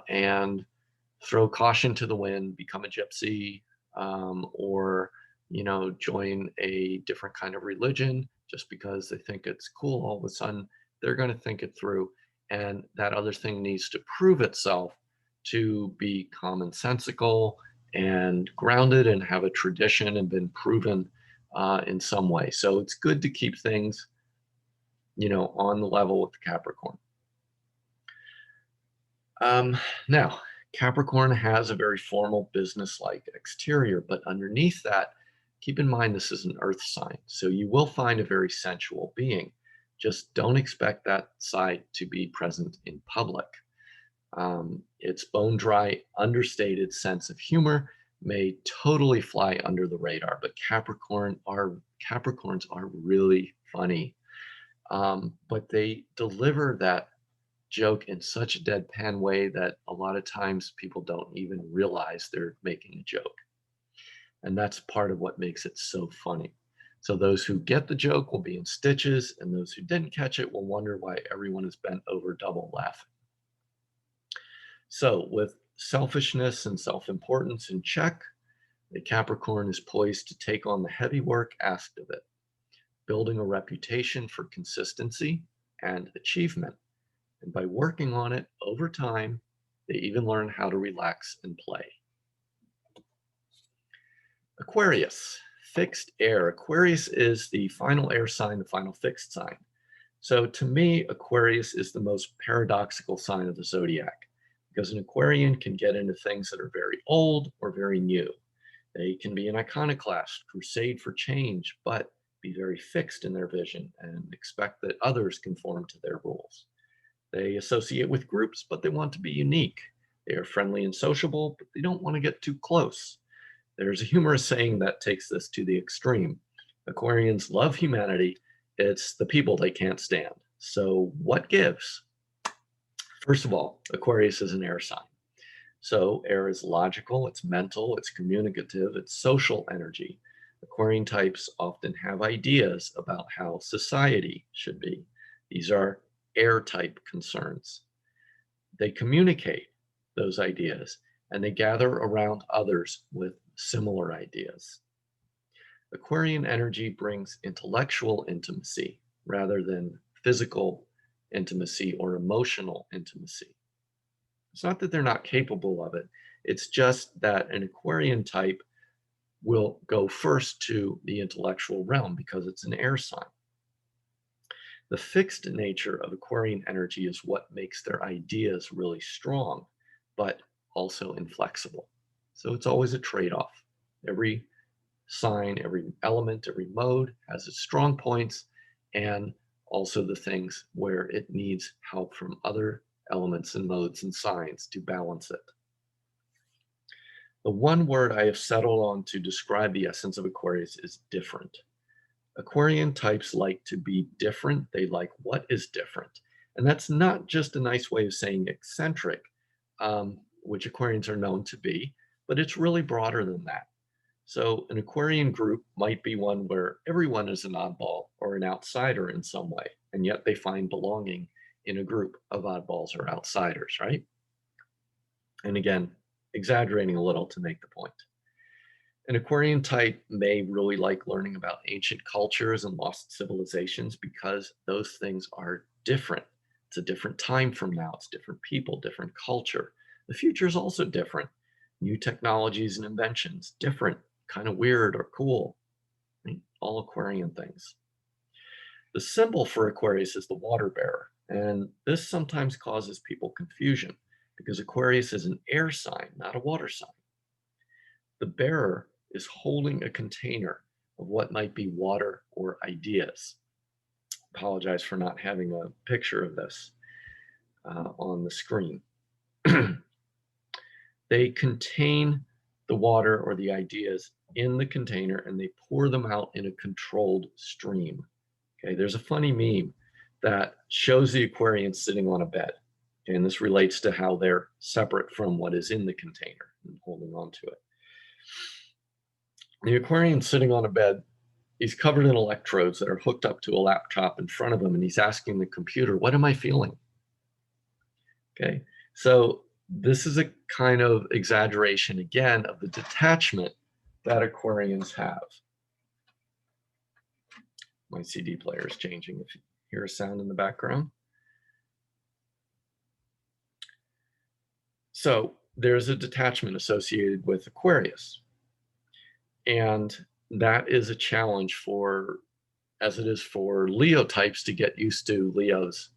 and throw caution to the wind, become a gypsy, or join a different kind of religion just because they think it's cool. All of a sudden, they're going to think it through, and that other thing needs to prove itself to be commonsensical and grounded and have a tradition and been proven in some way. So it's good to keep things, on the level with the Capricorn. Now, Capricorn has a very formal business-like exterior, but underneath that, keep in mind this is an earth sign. So you will find a very sensual being. Just don't expect that side to be present in public. Its bone dry, understated sense of humor may totally fly under the radar, but Capricorns are really funny. But they deliver that joke in such a deadpan way that a lot of times people don't even realize they're making a joke. And that's part of what makes it so funny. So those who get the joke will be in stitches, and those who didn't catch it will wonder why everyone is bent over double laughing. So with selfishness and self-importance in check, the Capricorn is poised to take on the heavy work asked of it, building a reputation for consistency and achievement. And by working on it over time, they even learn how to relax and play. Aquarius, fixed air. Aquarius is the final air sign, the final fixed sign. So to me, Aquarius is the most paradoxical sign of the zodiac because an Aquarian can get into things that are very old or very new. They can be an iconoclast, crusade for change, but be very fixed in their vision and expect that others conform to their rules. They associate with groups, but they want to be unique. They are friendly and sociable, but they don't want to get too close. There's a humorous saying that takes this to the extreme. Aquarians love humanity. It's the people they can't stand. So what gives? First of all, Aquarius is an air sign. So air is logical, it's mental, it's communicative, it's social energy. Aquarian types often have ideas about how society should be. These are air type concerns. They communicate those ideas and they gather around others with similar ideas. Aquarian energy brings intellectual intimacy rather than physical intimacy or emotional intimacy. It's not that they're not capable of it, it's just that an Aquarian type will go first to the intellectual realm because it's an air sign. The fixed nature of Aquarian energy is what makes their ideas really strong, but also inflexible. So it's always a trade-off. Every sign, every element, every mode has its strong points and also the things where it needs help from other elements and modes and signs to balance it. The one word I have settled on to describe the essence of Aquarius is different. Aquarian types like to be different. They like what is different. And that's not just a nice way of saying eccentric, which Aquarians are known to be, but it's really broader than that. So an Aquarian group might be one where everyone is an oddball or an outsider in some way, and yet they find belonging in a group of oddballs or outsiders, right? And again, exaggerating a little to make the point. An Aquarian type may really like learning about ancient cultures and lost civilizations because those things are different. It's a different time from now. It's different people, different culture. The future is also different. New technologies and inventions, different, kind of weird or cool. I mean, all Aquarian things. The symbol for Aquarius is the water bearer, and this sometimes causes people confusion because Aquarius is an air sign, not a water sign. The bearer is holding a container of what might be water or ideas. Apologize for not having a picture of this on the screen. They contain the water or the ideas in the container and they pour them out in a controlled stream. Okay, there's a funny meme that shows the Aquarian sitting on a bed. Okay, and this relates to how they're separate from what is in the container and holding on to it. The Aquarian sitting on a bed, he's covered in electrodes that are hooked up to a laptop in front of him, and he's asking the computer, what am I feeling? Okay, so this is a kind of exaggeration, again, of the detachment that Aquarians have. My CD player is changing. If you hear a sound in the background. So there's a detachment associated with Aquarius. And that is a challenge for, as it is for Leo types, to get used to Leo's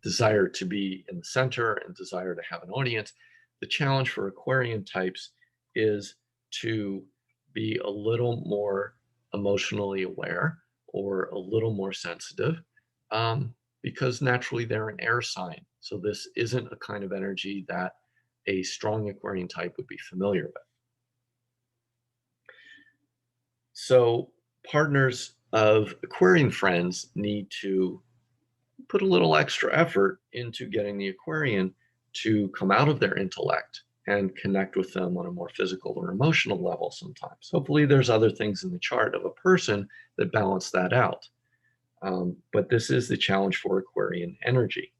desire to be in the center and desire to have an audience. The challenge for Aquarian types is to be a little more emotionally aware or a little more sensitive, because naturally they're an air sign. So this isn't a kind of energy that a strong Aquarian type would be familiar with. So partners of Aquarian friends need to put a little extra effort into getting the Aquarian to come out of their intellect and connect with them on a more physical or emotional level sometimes. Hopefully there's other things in the chart of a person that balance that out. But this is the challenge for Aquarian energy.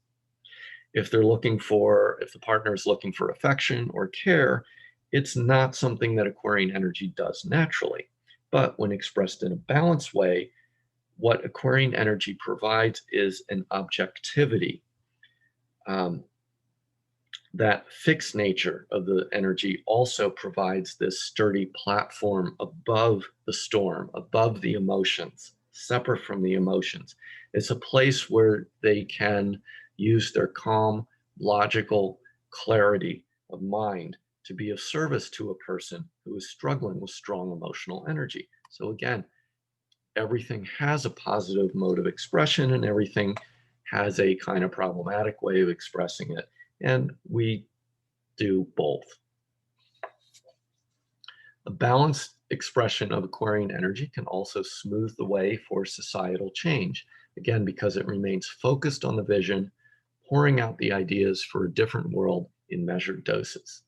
If the partner is looking for affection or care, it's not something that Aquarian energy does naturally. But when expressed in a balanced way, what Aquarian energy provides is an objectivity. That fixed nature of the energy also provides this sturdy platform above the storm, above the emotions, separate from the emotions. It's a place where they can use their calm, logical clarity of mind to be of service to a person who is struggling with strong emotional energy. So again, everything has a positive mode of expression and everything has a kind of problematic way of expressing it. And we do both. A balanced expression of Aquarian energy can also smooth the way for societal change, again, because it remains focused on the vision, pouring out the ideas for a different world in measured doses.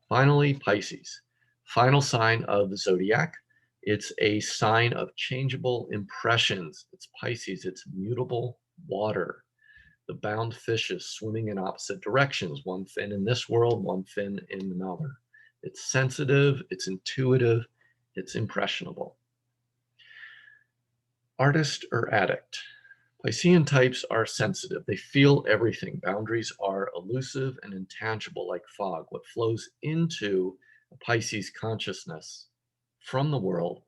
Finally, Pisces, final sign of the zodiac. It's a sign of changeable impressions. It's Pisces, it's mutable water. The bound fishes swimming in opposite directions, one fin in this world, one fin in another. It's sensitive, it's intuitive, it's impressionable. Artist or addict. Piscean types are sensitive. They feel everything. Boundaries are elusive and intangible like fog. What flows into a Pisces consciousness from the world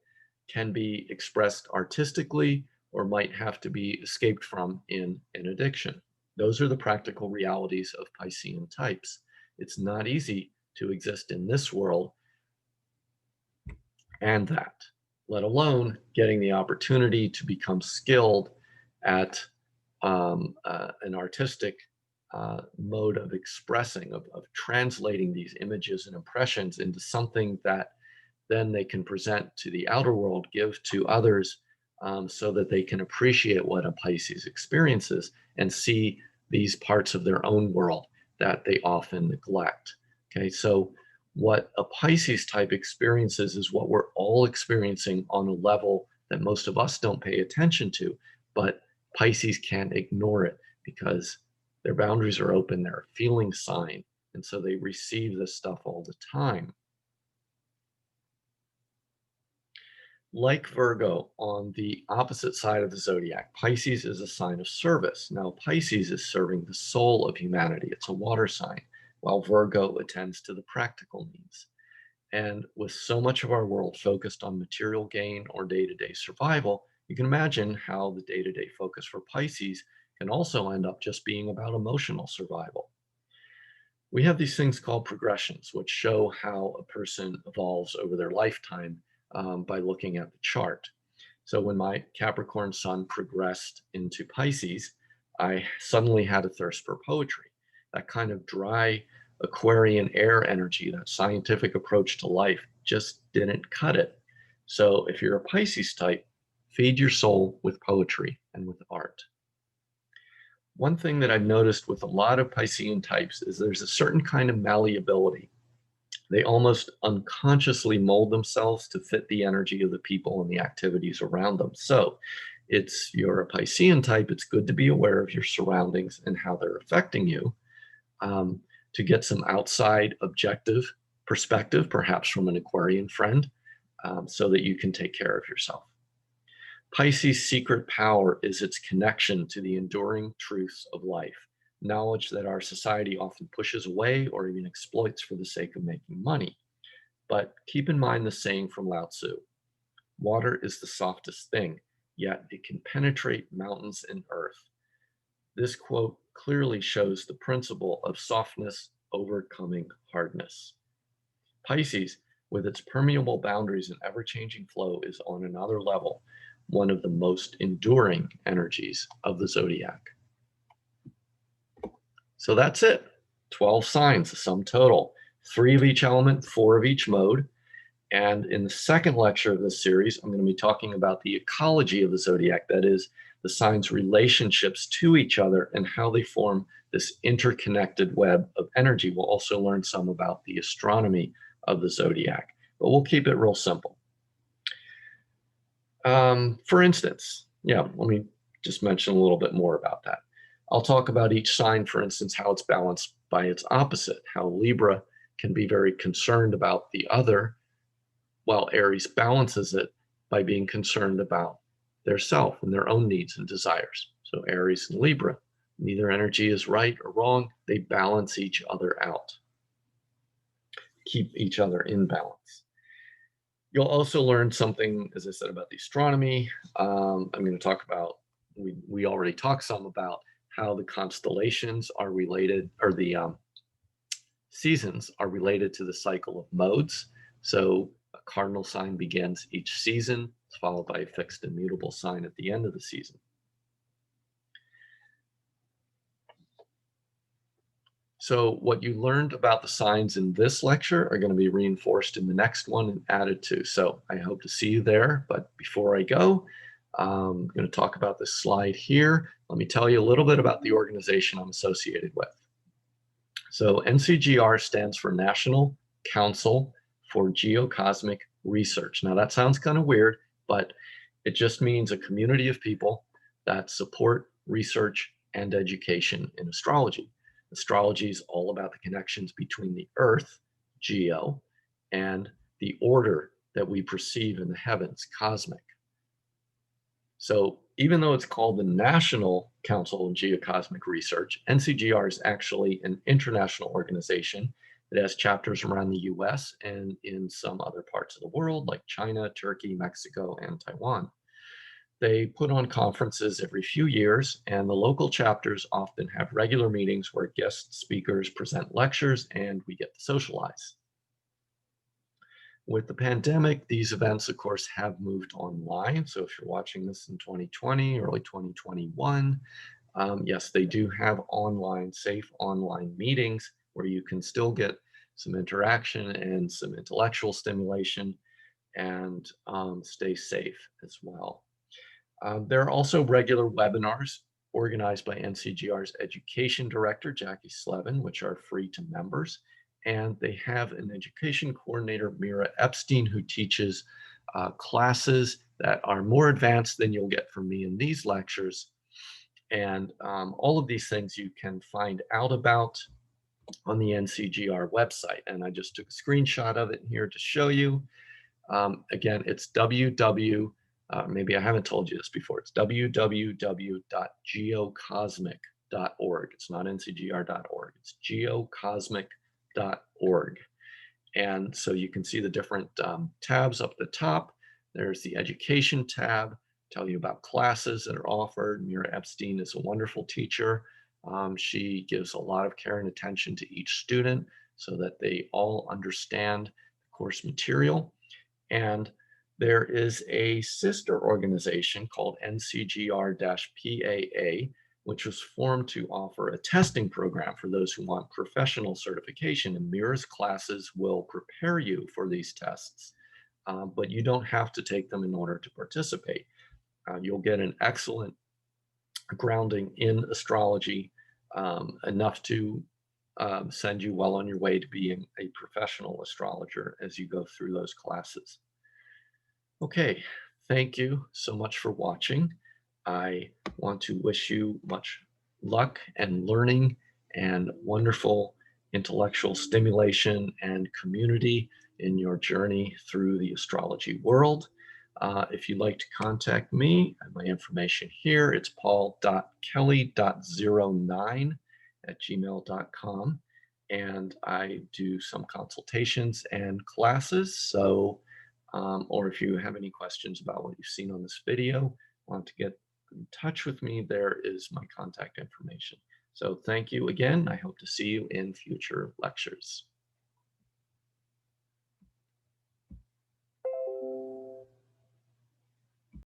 can be expressed artistically or might have to be escaped from in an addiction. Those are the practical realities of Piscean types. It's not easy to exist in this world and that, let alone getting the opportunity to become skilled at an artistic mode of expressing, of translating these images and impressions into something that then they can present to the outer world, give to others, so that they can appreciate what a Pisces experiences and see these parts of their own world that they often neglect. Okay, so what a Pisces type experiences is what we're all experiencing on a level that most of us don't pay attention to, but Pisces can't ignore it because their boundaries are open, they're a feeling sign, and so they receive this stuff all the time. Like Virgo, on the opposite side of the zodiac, Pisces is a sign of service. Now, Pisces is serving the soul of humanity. It's a water sign, while Virgo attends to the practical needs. And with so much of our world focused on material gain or day-to-day survival, you can imagine how the day-to-day focus for Pisces can also end up just being about emotional survival. We have these things called progressions, which show how a person evolves over their lifetime by looking at the chart. So when my Capricorn sun progressed into Pisces, I suddenly had a thirst for poetry. That kind of dry Aquarian air energy, that scientific approach to life, just didn't cut it. So if you're a Pisces type, feed your soul with poetry and with art. One thing that I've noticed with a lot of Piscean types is there's a certain kind of malleability. They almost unconsciously mold themselves to fit the energy of the people and the activities around them. So you're a Piscean type, it's good to be aware of your surroundings and how they're affecting you, um, to get some outside objective perspective, perhaps from an Aquarian friend, so that you can take care of yourself. Pisces' secret power is its connection to the enduring truths of life, knowledge that our society often pushes away or even exploits for the sake of making money. But keep in mind the saying from Lao Tzu: water is the softest thing, yet it can penetrate mountains and earth. This quote clearly shows the principle of softness overcoming hardness. Pisces, with its permeable boundaries and ever-changing flow, is on another level, one of the most enduring energies of the zodiac. So that's it. 12 signs, the sum total. 3 of each element, 4 of each mode. And in the second lecture of this series, I'm going to be talking about the ecology of the zodiac, that is, the signs' relationships to each other and how they form this interconnected web of energy. We'll also learn some about the astronomy of the zodiac, but we'll keep it real simple. For instance, let me just mention a little bit more about that. I'll talk about each sign, for instance, how it's balanced by its opposite, how Libra can be very concerned about the other, while Aries balances it by being concerned about their self and their own needs and desires. So Aries and Libra, neither energy is right or wrong. They balance each other out, keep each other in balance. You'll also learn something, as I said, about the astronomy. I'm going to talk about, we already talked some about how the constellations are related, or the seasons are related to the cycle of modes. So a cardinal sign begins each season, it's followed by a fixed immutable sign at the end of the season. So what you learned about the signs in this lecture are going to be reinforced in the next one and added to. So I hope to see you there. But before I go, I'm going to talk about this slide here. Let me tell you a little bit about the organization I'm associated with. So NCGR stands for National Council for Geocosmic Research. Now that sounds kind of weird, but it just means a community of people that support research and education in astrology. Astrology is all about the connections between the Earth, geo, and the order that we perceive in the heavens, cosmic. So even though it's called the National Council on Geocosmic Research, NCGR is actually an international organization that has chapters around the US and in some other parts of the world, like China, Turkey, Mexico, and Taiwan. They put on conferences every few years, and the local chapters often have regular meetings where guest speakers present lectures and we get to socialize. With the pandemic, these events, of course, have moved online. So if you're watching this in 2020, early 2021, yes, they do have safe online meetings where you can still get some interaction and some intellectual stimulation and stay safe as well. There are also regular webinars organized by NCGR's education director, Jackie Slevin, which are free to members. And they have an education coordinator, Mira Epstein, who teaches classes that are more advanced than you'll get from me in these lectures. And all of these things you can find out about on the NCGR website. And I just took a screenshot of it here to show you. Again, it's maybe I haven't told you this before, it's www.geocosmic.org. It's not ncgr.org, it's geocosmic.org. And so you can see the different tabs up at the top. There's the education tab, tell you about classes that are offered. Mira Epstein is a wonderful teacher. She gives a lot of care and attention to each student so that they all understand the course material. And there is a sister organization called NCGR-PAA, which was formed to offer a testing program for those who want professional certification. And Mira's classes will prepare you for these tests, but you don't have to take them in order to participate. You'll get an excellent grounding in astrology, enough to send you well on your way to being a professional astrologer as you go through those classes. Okay, thank you so much for watching. I want to wish you much luck and learning and wonderful intellectual stimulation and community in your journey through the astrology world. If you'd like to contact me, I have my information here. It's paul.kelley.09@gmail.com. And I do some consultations and classes. So or if you have any questions about what you've seen on this video, want to get in touch with me, there is my contact information. So thank you again. I hope to see you in future lectures.